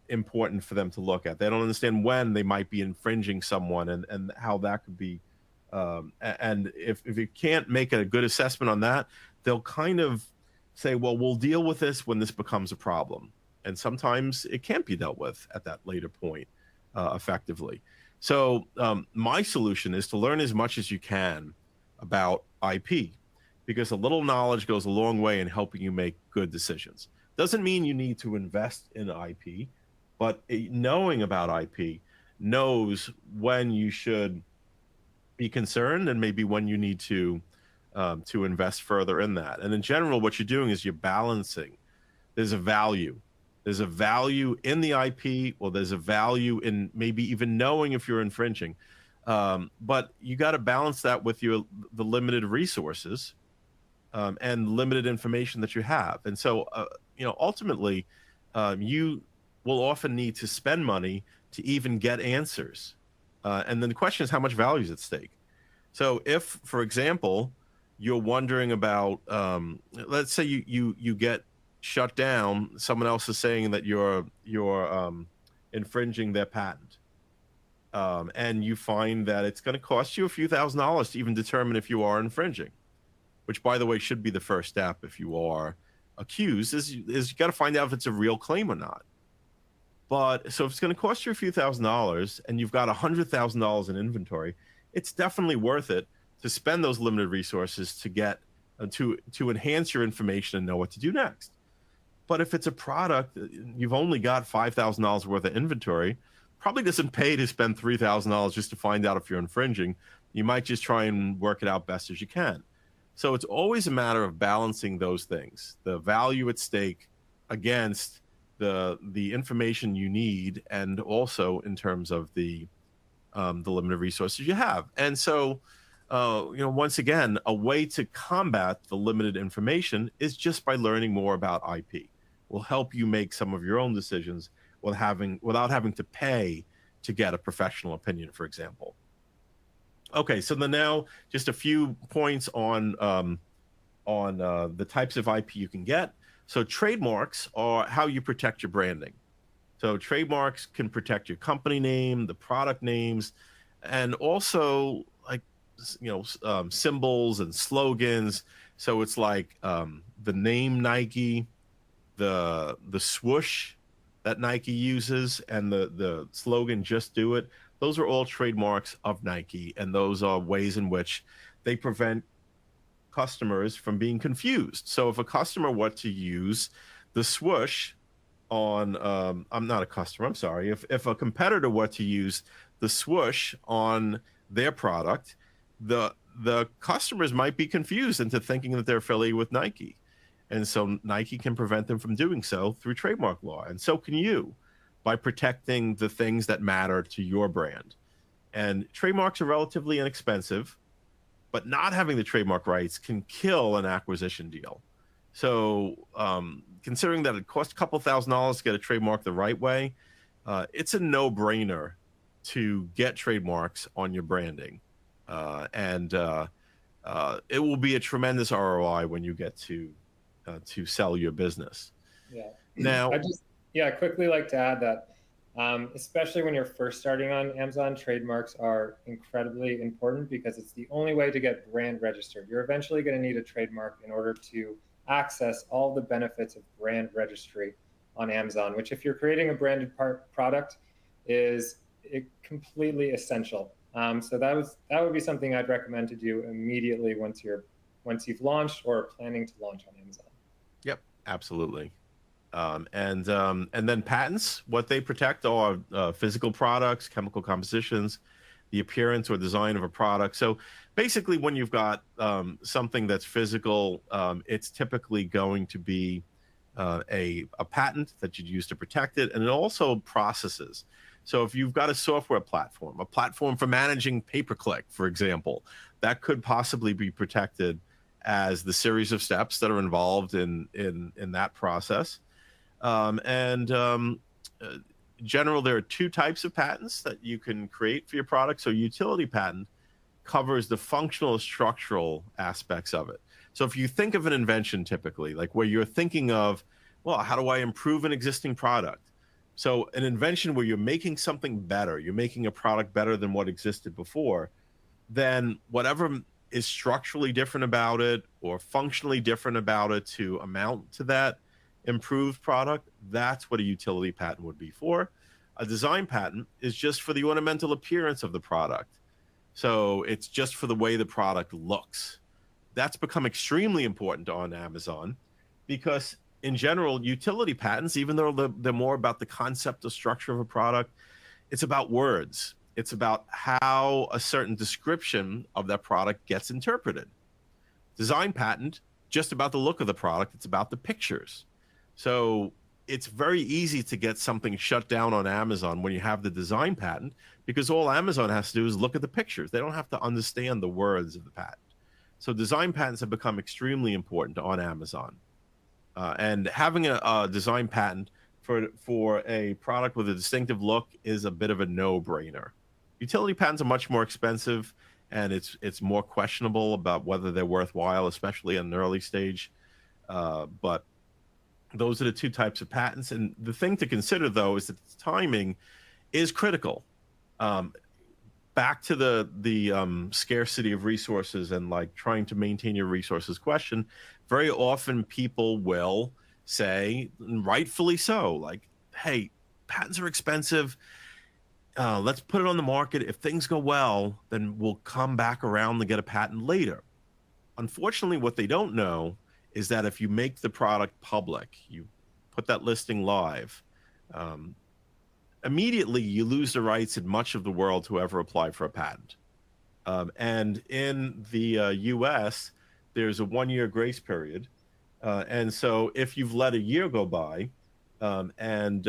important for them to look at. They don't understand when they might be infringing someone and how that could be. And if you can't make a good assessment on that, they'll kind of say, well, we'll deal with this when this becomes a problem. And sometimes it can't be dealt with at that later point effectively. So my solution is to learn as much as you can about IP, because a little knowledge goes a long way in helping you make good decisions. Doesn't mean you need to invest in IP, but knowing about IP knows when you should be concerned and maybe when you need to invest further in that. And in general, what you're doing is you're balancing. There's a value. There's a value in the IP, or there's a value in maybe even knowing if you're infringing. But you got to balance that with the limited resources and limited information that you have. And so, you know, ultimately, you will often need to spend money to even get answers. And then the question is how much value is at stake. So if, for example, you're wondering about, let's say you get shut down, someone else is saying that you're infringing their patent. And you find that it's going to cost you a few $1,000s to even determine if you are infringing, which, by the way, should be the first step if you are accused, is you got to find out if it's a real claim or not. But so if it's going to cost you a few $1,000s and you've got $100,000 in inventory, it's definitely worth it to spend those limited resources to get to enhance your information and know what to do next. But if it's a product, you've only got $5,000 worth of inventory, probably doesn't pay to spend $3,000 just to find out if you're infringing. You might just try and work it out best as you can. So it's always a matter of balancing those things, the value at stake against the information you need, and also in terms of the limited resources you have. And so, you know, once again, a way to combat the limited information is just by learning more about IP. Will help you make some of your own decisions without having to pay to get a professional opinion, for example. Okay, so then now just a few points on the types of IP you can get. So trademarks are how you protect your branding. So trademarks can protect your company name, the product names, and also like, you know, symbols and slogans. So it's like the name Nike, the swoosh that Nike uses, and the slogan "Just Do It." Those are all trademarks of Nike, and those are ways in which they prevent customers from being confused. So if a customer were to use the swoosh on, I'm not a customer, I'm sorry. If a competitor were to use the swoosh on their product, the customers might be confused into thinking that they're affiliated with Nike. And so Nike can prevent them from doing so through trademark law. And so can you, by protecting the things that matter to your brand. And trademarks are relatively inexpensive, but not having the trademark rights can kill an acquisition deal. So considering that it costs a couple $1,000s to get a trademark the right way, it's a no-brainer to get trademarks on your branding. And it will be a tremendous ROI when you get to to sell your business. Yeah. Now, I'd quickly like to add that, especially when you're first starting on Amazon, trademarks are incredibly important because it's the only way to get brand registered. You're eventually going to need a trademark in order to access all the benefits of brand registry on Amazon, which if you're creating a branded product is completely essential. So that would be something I'd recommend to do immediately once you've launched or planning to launch on Amazon. Yep, absolutely. And then patents, what they protect are physical products, chemical compositions, the appearance or design of a product. So basically, when you've got something that's physical, it's typically going to be a patent that you'd use to protect it, and it also processes. So if you've got a software platform, a platform for managing pay-per-click, for example, that could possibly be protected as the series of steps that are involved in that process. General, there are two types of patents that you can create for your product. So utility patent covers the functional structural aspects of it. So if you think of an invention typically, like where you're thinking of, well, how do I improve an existing product? So an invention where you're making something better, you're making a product better than what existed before, then whatever is structurally different about it or functionally different about it to amount to that improved product, that's what a utility patent would be for. A design patent is just for the ornamental appearance of the product. So it's just for the way the product looks. That's become extremely important on Amazon because in general, utility patents, even though they're more about the concept or structure of a product, it's about words. It's about how a certain description of that product gets interpreted. Design patent, just about the look of the product. It's about the pictures. So it's very easy to get something shut down on Amazon when you have the design patent because all Amazon has to do is look at the pictures. They don't have to understand the words of the patent. So design patents have become extremely important on Amazon. And having a design patent for a product with a distinctive look is a bit of a no-brainer. Utility patents are much more expensive, and it's more questionable about whether they're worthwhile, especially at an early stage. But those are the two types of patents. And the thing to consider, though, is that the timing is critical. Back to the scarcity of resources and like trying to maintain your resources question, very often people will say, and rightfully so, like, hey, patents are expensive. Let's put it on the market. If things go well, then we'll come back around and get a patent later. Unfortunately, what they don't know is that if you make the product public, you put that listing live, immediately you lose the rights in much of the world to ever apply for a patent. And in the US, there's a 1-year grace period. And so if you've let a year go by and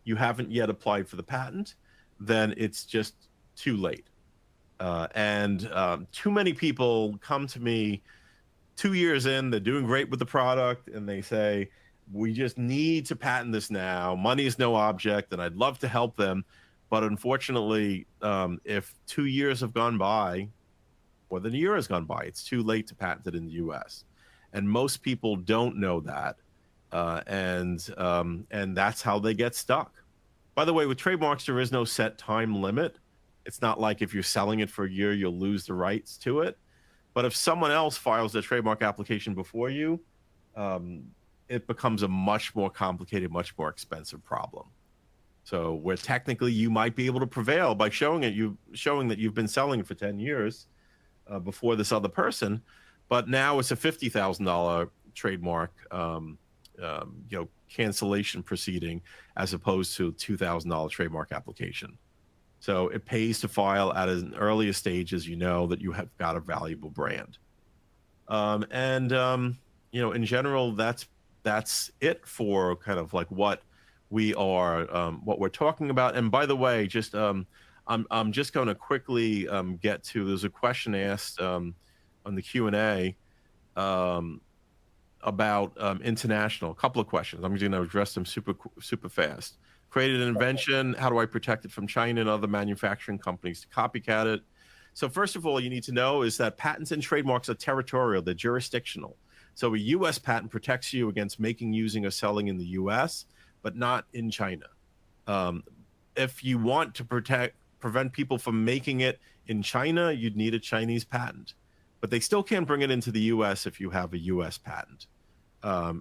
you haven't yet applied for the patent, then it's just too late. Too many people come to me 2 years in, they're doing great with the product, and they say, we just need to patent this now. Money is no object, and I'd love to help them. But unfortunately, if 2 years have gone by, more than a year has gone by, it's too late to patent it in the US. And most people don't know that. And that's how they get stuck. By the way, with trademarks, there is no set time limit. It's not like if you're selling it for a year, you'll lose the rights to it. But if someone else files their trademark application before you, it becomes a much more complicated, much more expensive problem. So where technically you might be able to prevail by showing that you've been selling it for 10 years before this other person, but now it's a $50,000 trademark cancellation proceeding as opposed to a $2,000 trademark application. So it pays to file at an earlier stage as you know that you have got a valuable brand. In general, that's it for kind of like what we are, what we're talking about. And by the way, just I'm just going to quickly get to, there's a question asked on the Q&A about international, a couple of questions. I'm going to address them super fast. Created an invention, how do I protect it from China and other manufacturing companies to copycat it? So first of all, you need to know is that patents and trademarks are territorial, they're jurisdictional. So a US patent protects you against making, using, or selling in the US, but not in China. If you want to prevent people from making it in China, you'd need a Chinese patent, but they still can't bring it into the US if you have a US patent.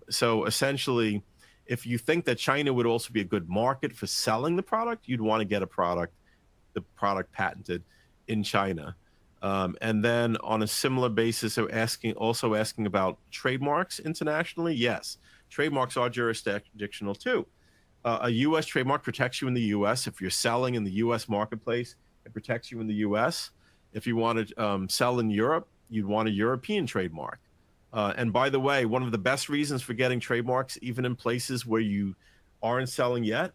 So essentially, if you think that China would also be a good market for selling the product, you'd want to get the product patented in China. And then on a similar basis, so also asking about trademarks internationally. Yes, trademarks are jurisdictional too. A U.S. trademark protects you in the U.S. If you're selling in the U.S. marketplace, it protects you in the U.S. If you want to sell in Europe, you'd want a European trademark. And by the way, one of the best reasons for getting trademarks, even in places where you aren't selling yet,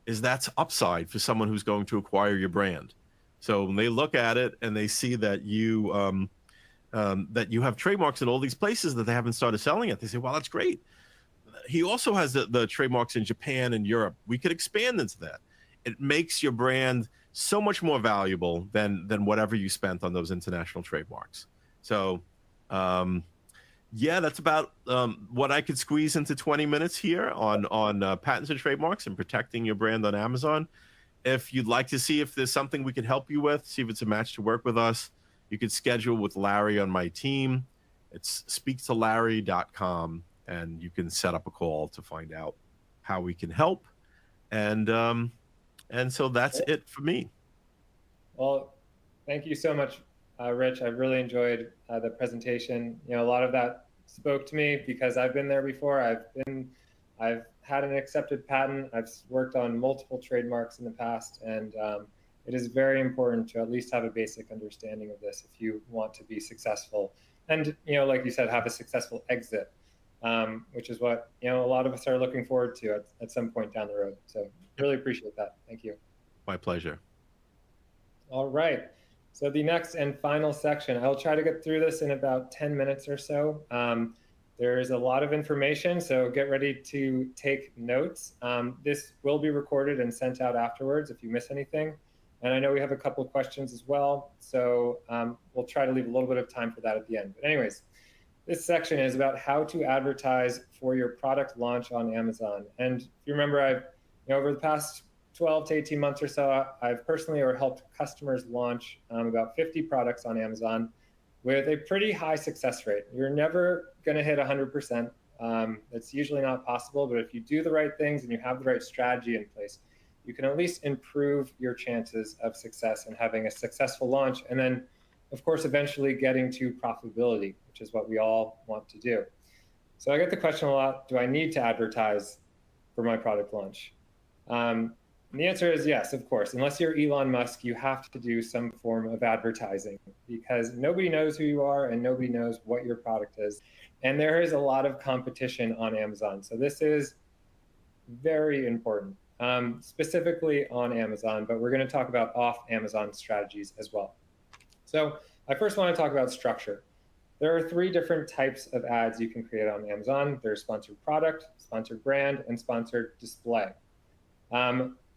is that's upside for someone who's going to acquire your brand. So when they look at it and they see that you have trademarks in all these places that they haven't started selling yet, they say, "Well, that's great. He also has the trademarks in Japan and Europe. We could expand into that." It makes your brand so much more valuable than whatever you spent on those international trademarks. So, yeah, that's about what I could squeeze into 20 minutes here on patents and trademarks and protecting your brand on Amazon. If you'd like to see if there's something we can help you with, see if it's a match to work with us, you could schedule with Larry on my team. It's speaktolarry.com, and you can set up a call to find out how we can help. And so that's it for me. Well, thank you so much, Rich. I really enjoyed the presentation. You know, a lot of that spoke to me because I've been there before. I've had an accepted patent. I've worked on multiple trademarks in the past, and it is very important to at least have a basic understanding of this if you want to be successful. And, you know, like you said, have a successful exit, which is what, you know, a lot of us are looking forward to at some point down the road. So really appreciate that. Thank you. My pleasure. All right. So the next and final section, I'll try to get through this in about 10 minutes or so. There's a lot of information, so get ready to take notes. This will be recorded and sent out afterwards if you miss anything. And I know we have a couple of questions as well, so we'll try to leave a little bit of time for that at the end. But anyways, this section is about how to advertise for your product launch on Amazon. And if you remember, over the past 12 to 18 months or so, I've personally helped customers launch about 50 products on Amazon with a pretty high success rate. You're never going to hit 100%. That's usually not possible, but if you do the right things and you have the right strategy in place, you can at least improve your chances of success and having a successful launch. And then, of course, eventually getting to profitability, which is what we all want to do. So I get the question a lot, do I need to advertise for my product launch? And the answer is yes, of course. Unless you're Elon Musk, you have to do some form of advertising because nobody knows who you are and nobody knows what your product is. And there is a lot of competition on Amazon. So this is very important, specifically on Amazon, but we're going to talk about off Amazon strategies as well. So I first want to talk about structure. There are 3 different types of ads you can create on Amazon. There's sponsored product, sponsored brand, and sponsored display.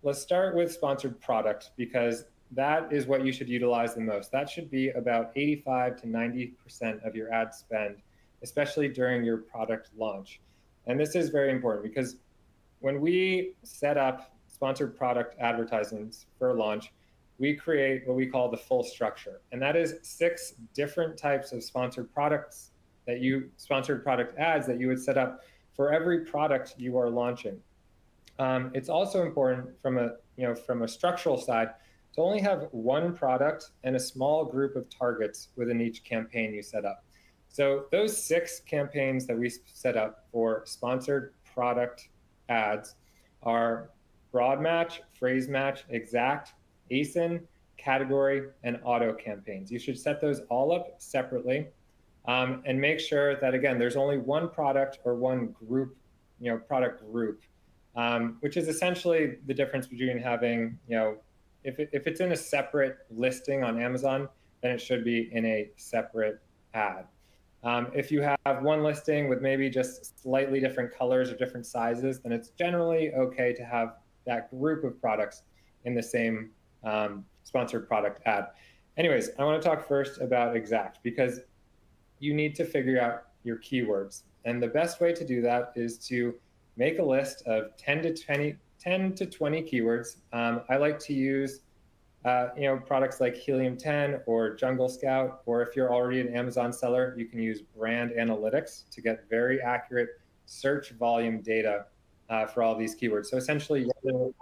Let's start with sponsored product because that is what you should utilize the most. That should be about 85 to 90% of your ad spend, especially during your product launch. And this is very important because when we set up sponsored product advertisements for a launch, we create what we call the full structure. And that is 6 different types of sponsored product ads that you would set up for every product you are launching. It's also important from a structural side to only have one product and a small group of targets within each campaign you set up. So those 6 campaigns that we set up for sponsored product ads are broad match, phrase match, exact, ASIN, category, and auto campaigns. You should set those all up separately and make sure that, again, there's only one product or one group, product group. Which is essentially the difference between having, if it's in a separate listing on Amazon, then it should be in a separate ad. If you have one listing with maybe just slightly different colors or different sizes, then it's generally okay to have that group of products in the same sponsored product ad. Anyways, I want to talk first about exact because you need to figure out your keywords. And the best way to do that is to make a list of 10 to 20 keywords. I like to use products like Helium 10 or Jungle Scout, or if you're already an Amazon seller, you can use brand analytics to get very accurate search volume data for all these keywords. So essentially, you know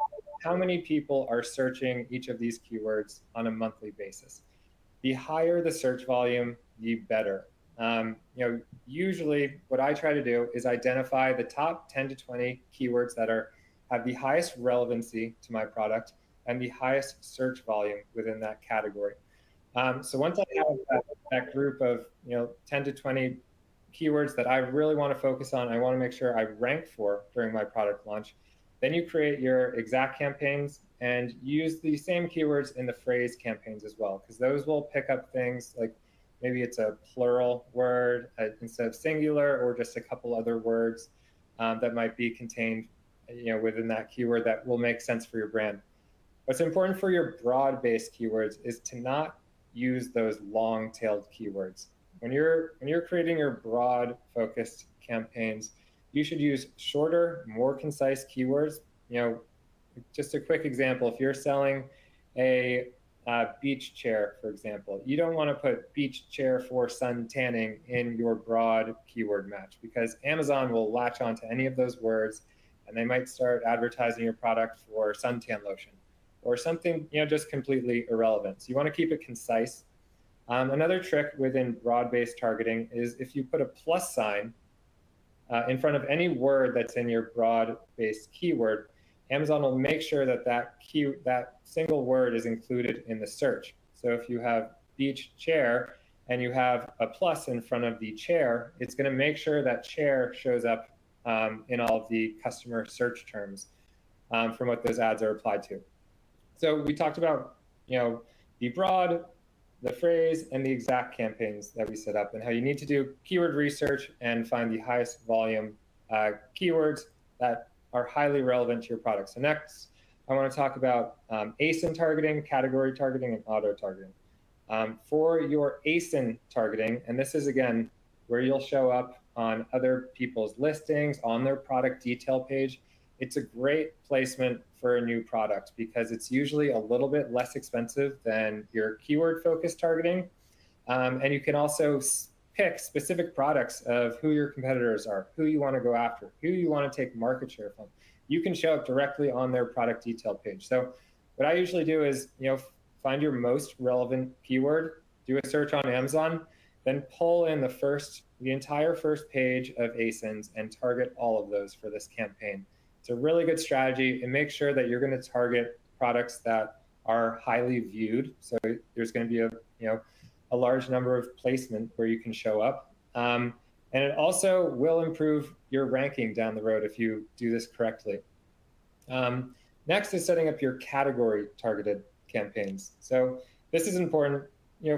how many people are searching each of these keywords on a monthly basis. The higher the search volume, the better. Usually what I try to do is identify the top 10 to 20 keywords that have the highest relevancy to my product and the highest search volume within that category. So once I have that group of 10 to 20 keywords that I really want to focus on, I want to make sure I rank for during my product launch, then you create your exact campaigns and use the same keywords in the phrase campaigns as well, because those will pick up things like maybe it's a plural word instead of singular, or just a couple other words that might be contained within that keyword that will make sense for your brand. What's important for your broad-based keywords is to not use those long-tailed keywords. When you're creating your broad-focused campaigns, you should use shorter, more concise keywords. Just a quick example: if you're selling a beach chair, for example, you don't want to put beach chair for sun tanning in your broad keyword match, because Amazon will latch onto any of those words, and they might start advertising your product for suntan lotion or something just completely irrelevant. So you want to keep it concise. Another trick within broad-based targeting is if you put a plus sign in front of any word that's in your broad-based keyword, Amazon will make sure that that single word is included in the search. So if you have beach chair and you have a plus in front of the chair, it's going to make sure that chair shows up in all of the customer search terms from what those ads are applied to. So we talked about the broad, the phrase, and the exact campaigns that we set up, and how you need to do keyword research and find the highest volume keywords that are highly relevant to your product. So next, I want to talk about ASIN targeting, category targeting, and auto targeting. For your ASIN targeting, and this is again where you'll show up on other people's listings, on their product detail page, it's a great placement for a new product because it's usually a little bit less expensive than your keyword-focused targeting. And you can also pick specific products of who your competitors are, who you want to go after, who you want to take market share from. You can show up directly on their product detail page. So what I usually do is, find your most relevant keyword, do a search on Amazon, then pull in the entire first page of ASINs and target all of those for this campaign. It's a really good strategy, and make sure that you're going to target products that are highly viewed. So there's going to be a large number of placement where you can show up. And it also will improve your ranking down the road if you do this correctly. Next is setting up your category targeted campaigns. So this is important.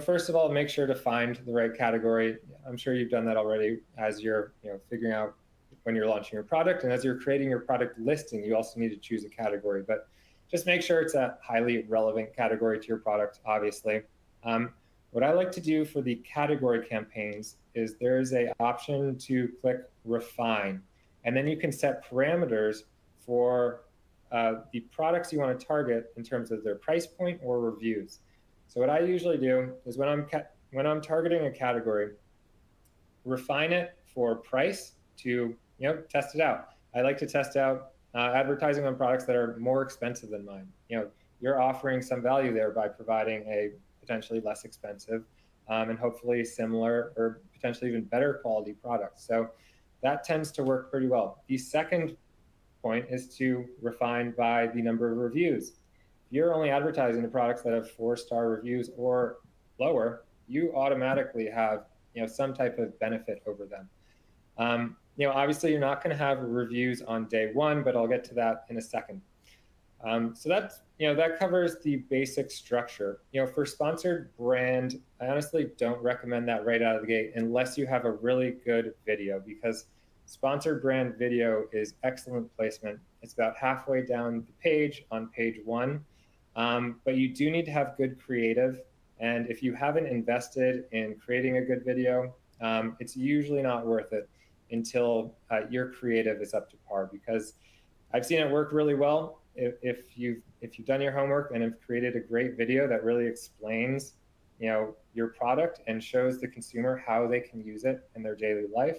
First of all, make sure to find the right category. I'm sure you've done that already as you're figuring out when you're launching your product, and as you're creating your product listing, you also need to choose a category, but just make sure it's a highly relevant category to your product, obviously. What I like to do for the category campaigns is there's an option to click refine, and then you can set parameters for the products you want to target in terms of their price point or reviews. So what I usually do is when I'm targeting a category, refine it for price to test it out. I like to test out advertising on products that are more expensive than mine. You're offering some value there by providing a potentially less expensive and hopefully similar or potentially even better quality product. So that tends to work pretty well. The second point is to refine by the number of reviews. If you're only advertising the products that have 4-star reviews or lower, you automatically have some type of benefit over them. Obviously you're not going to have reviews on day one, but I'll get to that in a second. So that's, that covers the basic structure. For sponsored brand, I honestly don't recommend that right out of the gate unless you have a really good video, because sponsored brand video is excellent placement. It's about halfway down the page on page 1, but you do need to have good creative. And if you haven't invested in creating a good video, it's usually not worth it. until your creative is up to par, because I've seen it work really well. If you've done your homework and have created a great video that really explains, your product and shows the consumer how they can use it in their daily life.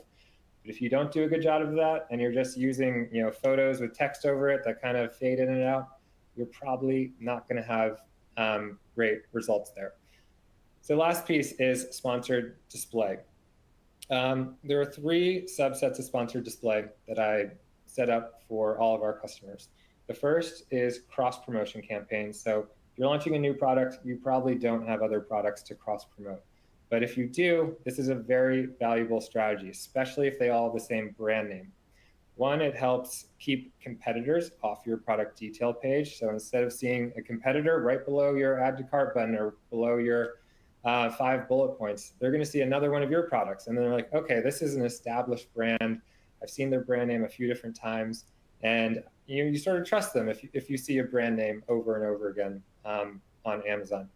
But if you don't do a good job of that and you're just using, photos with text over it that kind of fade in and out, you're probably not going to have great results there. So last piece is sponsored display. There are 3 subsets of sponsored display that I set up for all of our customers. The first is cross-promotion campaigns. So if you're launching a new product, you probably don't have other products to cross-promote. But if you do, this is a very valuable strategy, especially if they all have the same brand name. One, it helps keep competitors off your product detail page. So instead of seeing a competitor right below your add to cart button or below your 5 bullet points, they're going to see another one of your products. And they're like, okay, this is an established brand. I've seen their brand name a few different times. And you sort of trust them if you see a brand name over and over again on Amazon.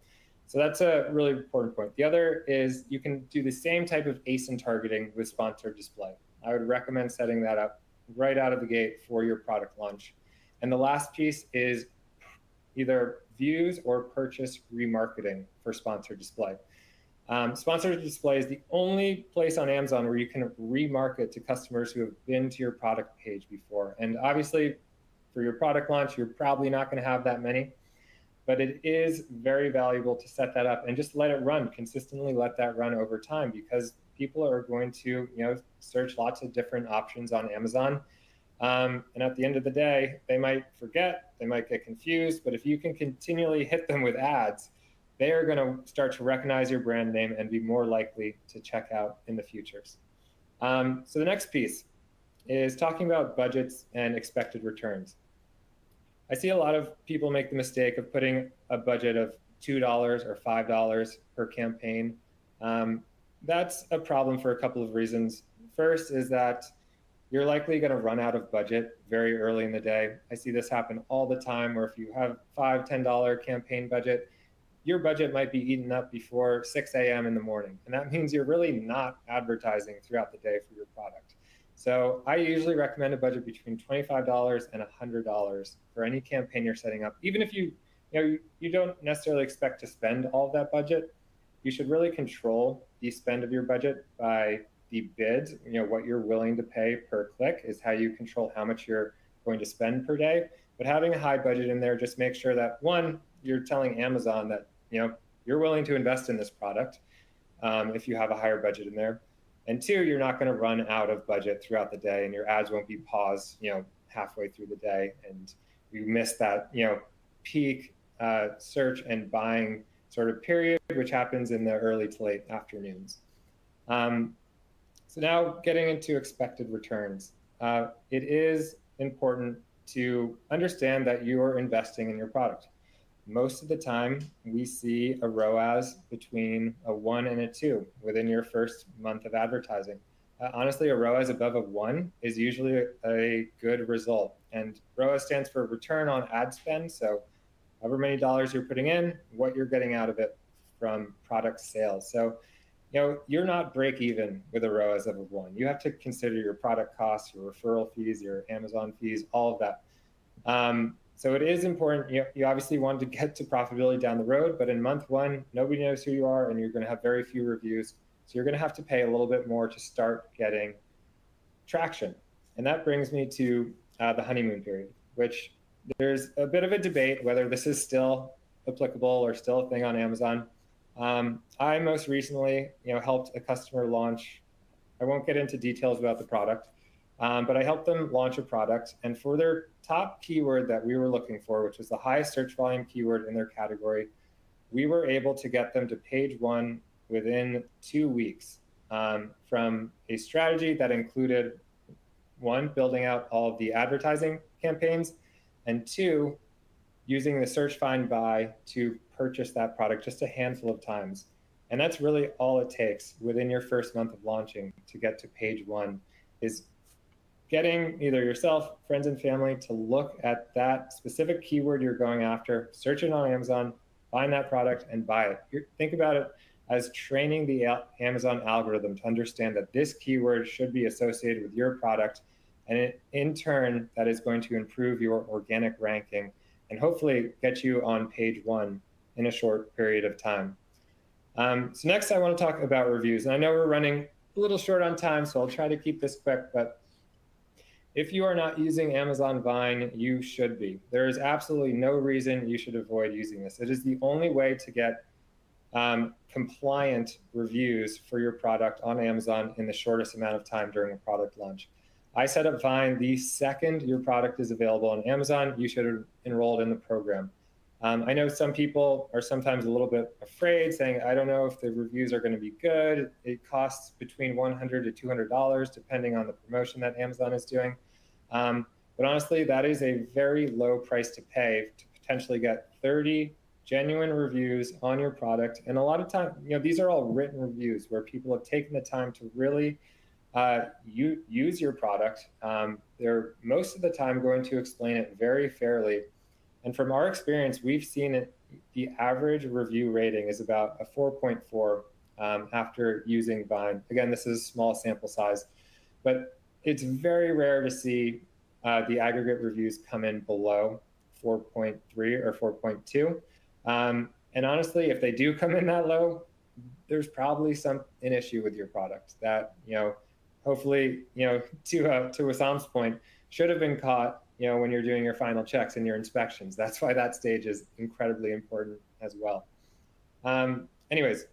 So that's a really important point. The other is you can do the same type of ASIN targeting with sponsored display. I would recommend setting that up right out of the gate for your product launch. And the last piece is either views or purchase remarketing for sponsored display. Sponsored display is the only place on Amazon where you can remarket to customers who have been to your product page before. And obviously, for your product launch, you're probably not going to have that many, but it is very valuable to set that up and just let it run, consistently let that run over time, because people are going to search lots of different options on Amazon. And at the end of the day, they might forget, they might get confused, but if you can continually hit them with ads, they are going to start to recognize your brand name and be more likely to check out in the futures. So the next piece is talking about budgets and expected returns. I see a lot of people make the mistake of putting a budget of $2 or $5 per campaign. That's a problem for a couple of reasons. First is that you're likely going to run out of budget very early in the day. I see this happen all the time, where if you have $5, $10 campaign budget, your budget might be eaten up before 6 a.m. in the morning. And that means you're really not advertising throughout the day for your product. So I usually recommend a budget between $25 and $100 for any campaign you're setting up. Even if you don't necessarily expect to spend all of that budget, you should really control the spend of your budget by the bids. What you're willing to pay per click is how you control how much you're going to spend per day. But having a high budget in there just makes sure that, one, you're telling Amazon that you're willing to invest in this product if you have a higher budget in there. And 2, you're not going to run out of budget throughout the day, and your ads won't be paused, halfway through the day, and you miss that, peak search and buying sort of period, which happens in the early to late afternoons. So now getting into expected returns. It is important to understand that you are investing in your product. Most of the time, we see a ROAS between a 1 and a 2 within your first month of advertising. Honestly, a ROAS above a 1 is usually a good result. And ROAS stands for return on ad spend. So however many dollars you're putting in, what you're getting out of it from product sales. So you're not break even with a ROAS of a 1. You have to consider your product costs, your referral fees, your Amazon fees, all of that. So it is important. You obviously want to get to profitability down the road, but in month 1, nobody knows who you are, and you're going to have very few reviews. So you're going to have to pay a little bit more to start getting traction. And that brings me to the honeymoon period, which there's a bit of a debate whether this is still applicable or still a thing on Amazon. I most recently, helped a customer launch. I won't get into details about the product, but I helped them launch a product, and for their top keyword that we were looking for, which was the highest search volume keyword in their category, we were able to get them to page 1 within 2 weeks from a strategy that included, 1, building out all of the advertising campaigns, and 2, using the search, find, buy to purchase that product just a handful of times. And that's really all it takes within your first month of launching to get to page 1, is getting either yourself, friends and family to look at that specific keyword you're going after, search it on Amazon, find that product and buy it. Think about it as training the Amazon algorithm to understand that this keyword should be associated with your product. And in turn, that is going to improve your organic ranking and hopefully get you on page 1 in a short period of time. So next I want to talk about reviews. And I know we're running a little short on time, so I'll try to keep this quick, but if you are not using Amazon Vine, you should be. There is absolutely no reason you should avoid using this. It is the only way to get compliant reviews for your product on Amazon in the shortest amount of time during a product launch. I set up Vine the second your product is available on Amazon. You should have enrolled in the program. I know some people are sometimes a little bit afraid, saying, I don't know if the reviews are going to be good. It costs between $100 to $200, depending on the promotion that Amazon is doing. But honestly, that is a very low price to pay to potentially get 30 genuine reviews on your product. And a lot of time, these are all written reviews where people have taken the time to really use your product. They're most of the time going to explain it very fairly. And from our experience, we've seen it, the average review rating is about a 4.4 after using Vine. Again, this is a small sample size, but it's very rare to see the aggregate reviews come in below 4.3 or 4.2. And honestly, if they do come in that low, there's probably an issue with your product that, hopefully, to Wsam's point, should have been caught, when you're doing your final checks and your inspections. That's why that stage is incredibly important as well. Anyways,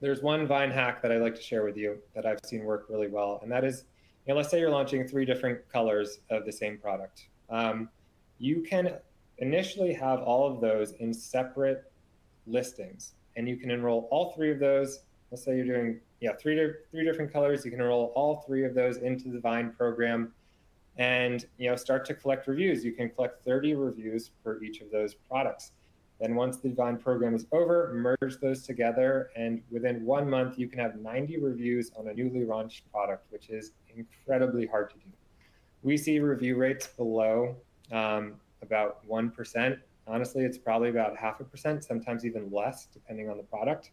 there's one Vine hack that I'd like to share with you that I've seen work really well. And that is, let's say you're launching 3 different colors of the same product. You can initially have all of those in separate listings, and you can enroll all 3 of those. Let's say you're doing three different colors. You can enroll all 3 of those into the Vine program and start to collect reviews. You can collect 30 reviews for each of those products. Then once the Vine program is over, merge those together, and within 1 month you can have 90 reviews on a newly launched product, which is incredibly hard to do. We see review rates below about 1%. Honestly, it's probably about 0.5%, sometimes even less, depending on the product.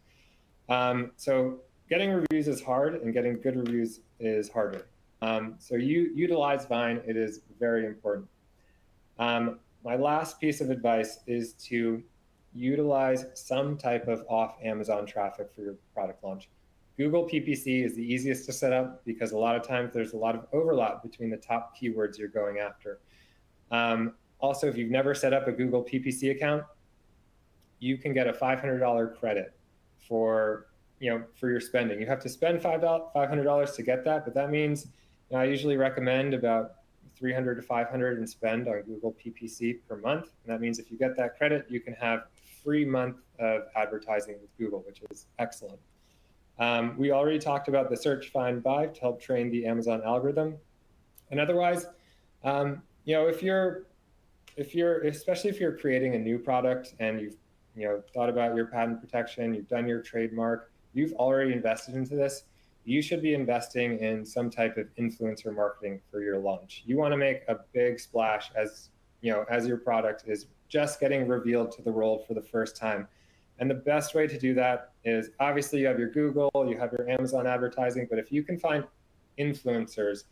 So getting reviews is hard, and getting good reviews is harder. So you utilize Vine. It is very important. My last piece of advice is to utilize some type of off Amazon traffic for your product launch. Google PPC is the easiest to set up because a lot of times there's a lot of overlap between the top keywords you're going after. Also, if you've never set up a Google PPC account, you can get a $500 credit for your spending. You have to spend $500 to get that, but that means I usually recommend about $300 to $500 and spend on Google PPC per month. And that means if you get that credit, you can have a free month of advertising with Google, which is excellent. We already talked about the search, find, buy to help train the Amazon algorithm. And otherwise, especially if you're creating a new product and you've thought about your patent protection, you've done your trademark, you've already invested into this, you should be investing in some type of influencer marketing for your launch. You want to make a big splash as your product is just getting revealed to the world for the first time. And the best way to do that is, obviously you have your Google, you have your Amazon advertising, but if you can find influencers,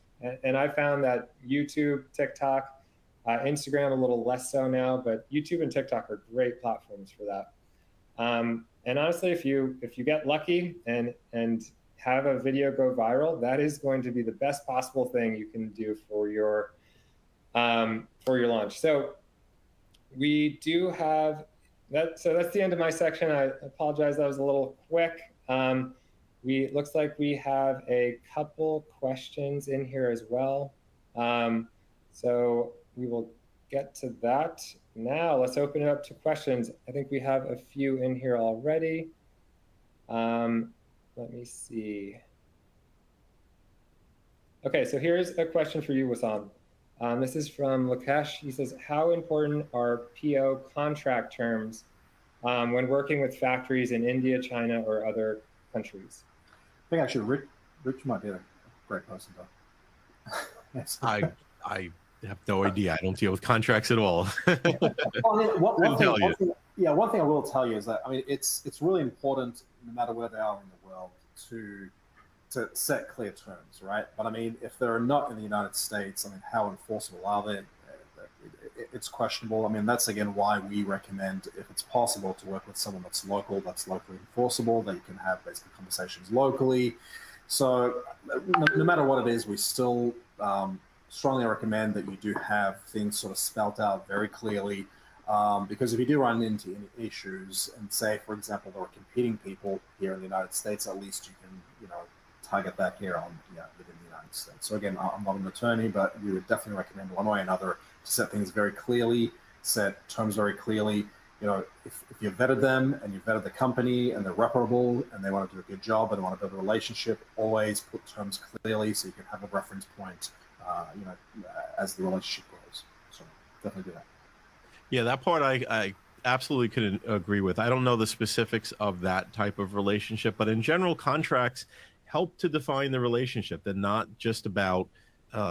and I found that YouTube, TikTok, Instagram a little less so now, but YouTube and TikTok are great platforms for that. And honestly, if you get lucky and have a video go viral, that is going to be the best possible thing you can do for your launch. So we do have that. So that's the end of my section. I apologize, that was a little quick. Looks like we have a couple questions in here as well. So we will get to that now. Let's open it up to questions. I think we have a few in here already. Let me see. Okay, so here's a question for you, Wsam. This is from Lakesh. He says, how important are PO contract terms when working with factories in India, China, or other countries? I think actually Rich might be a great person to. Yes. I have no idea. I don't deal with contracts at all. One thing I will tell you is that, it's really important no matter where they are in the world, to set clear terms, right? But I mean, if they're not in the United States, I mean, how enforceable are they? It's questionable. I mean, that's again why we recommend, if it's possible, to work with someone that's local, that's locally enforceable, that you can have basically conversations locally. So no matter what it is, we still strongly recommend that you do have things sort of spelt out very clearly, because if you do run into any issues, and say, for example, there are competing people here in the United States, at least you can, target that here on, within the United States. So again, I'm not an attorney, but we would definitely recommend one way or another to set things very clearly, set terms very clearly. If you've vetted them and you've vetted the company and they're reputable and they want to do a good job and they want to build a relationship, always put terms clearly so you can have a reference point, as the relationship grows. So definitely do that. Yeah, that part I absolutely could agree with. I don't know the specifics of that type of relationship, but in general, contracts help to define the relationship. They're not just about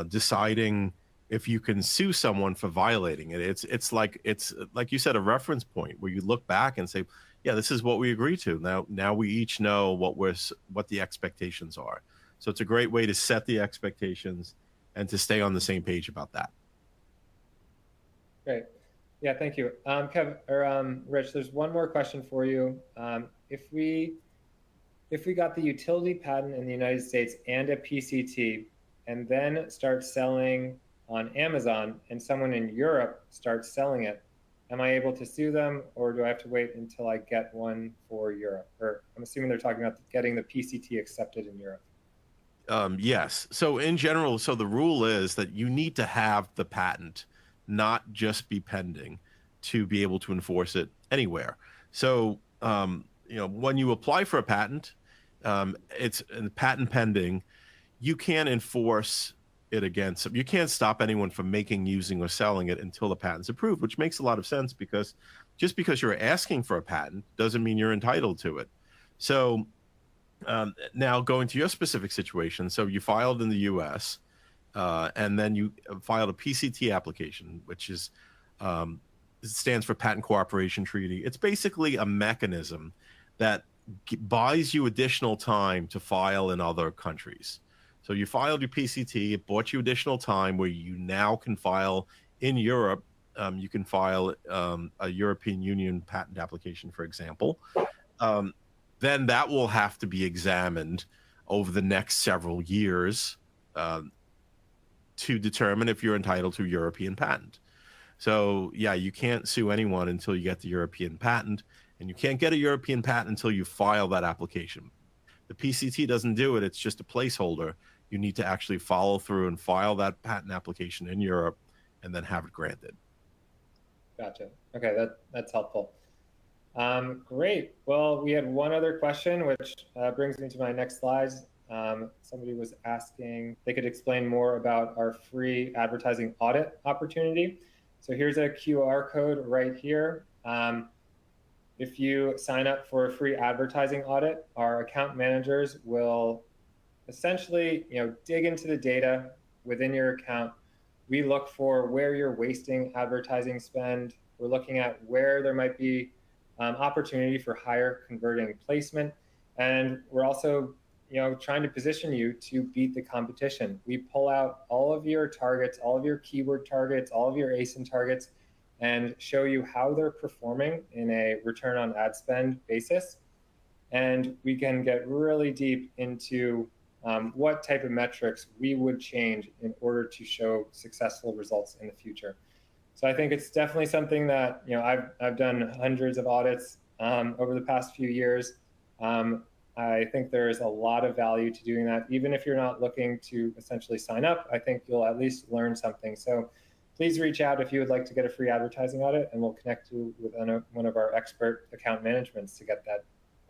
deciding if you can sue someone for violating it. It's like you said, a reference point where you look back and say, yeah, this is what we agreed to. Now we each know what the expectations are. So it's a great way to set the expectations and to stay on the same page about that. Great. Yeah, thank you. Kev, or Rich, there's one more question for you. If we got the utility patent in the United States and a PCT, and then start selling on Amazon, and someone in Europe starts selling it, am I able to sue them, or do I have to wait until I get one for Europe? Or I'm assuming they're talking about getting the PCT accepted in Europe. Yes. So in general, the rule is that you need to have the patent, not just be pending, to be able to enforce it anywhere. So, when you apply for a patent, it's a patent pending, you can't enforce it against, you can't stop anyone from making, using, or selling it until the patent's approved, which makes a lot of sense, because just because you're asking for a patent doesn't mean you're entitled to it. So now going to your specific situation, so you filed in the US, and then you filed a PCT application, which is it stands for Patent Cooperation Treaty. It's basically a mechanism that buys you additional time to file in other countries. So you filed your PCT, it bought you additional time where you now can file in Europe. You can file a European Union patent application, for example. Then that will have to be examined over the next several years to determine if you're entitled to a European patent. So yeah, you can't sue anyone until you get the European patent, and you can't get a European patent until you file that application. The PCT doesn't do it. It's just a placeholder. You need to actually follow through and file that patent application in Europe and then have it granted. Gotcha. Okay, that's helpful. Great. Well, we had one other question, which brings me to my next slides. Somebody was asking if they could explain more about our free advertising audit opportunity. So here's a QR code right here. If you sign up for a free advertising audit, our account managers will essentially, dig into the data within your account. We look for where you're wasting advertising spend. We're looking at where there might be opportunity for higher converting placement. And we're also, trying to position you to beat the competition. We pull out all of your targets, all of your keyword targets, all of your ASIN targets, and show you how they're performing in a return on ad spend basis. And we can get really deep into what type of metrics we would change in order to show successful results in the future. So I think it's definitely something that, I've done hundreds of audits over the past few years. I think there's a lot of value to doing that. Even if you're not looking to essentially sign up, I think you'll at least learn something. So please reach out if you would like to get a free advertising audit, and we'll connect you with one of our expert account managements to get that,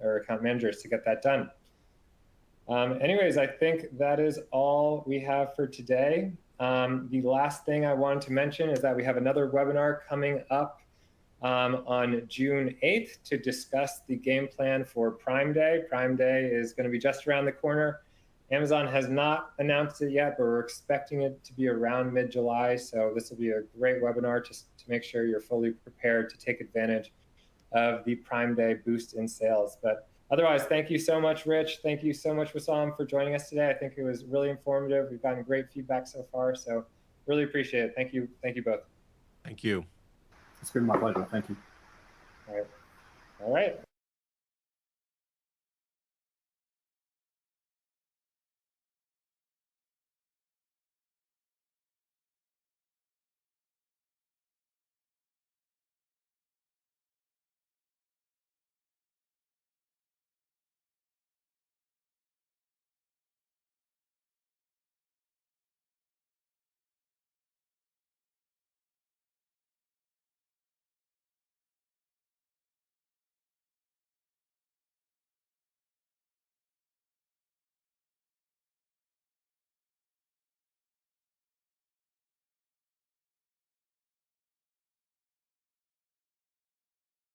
or account managers to get that done. Anyways, I think that is all we have for today. The last thing I wanted to mention is that we have another webinar coming up on June 8th to discuss the game plan for Prime Day. Prime Day is going to be just around the corner. Amazon has not announced it yet, but we're expecting it to be around mid-July. So this will be a great webinar just to make sure you're fully prepared to take advantage of the Prime Day boost in sales. But Otherwise, thank you so much, Rich. Thank you so much, Wsam, for joining us today. I think it was really informative. We've gotten great feedback so far, so really appreciate it. Thank you both. Thank you. It's been my pleasure. Thank you. All right. All right.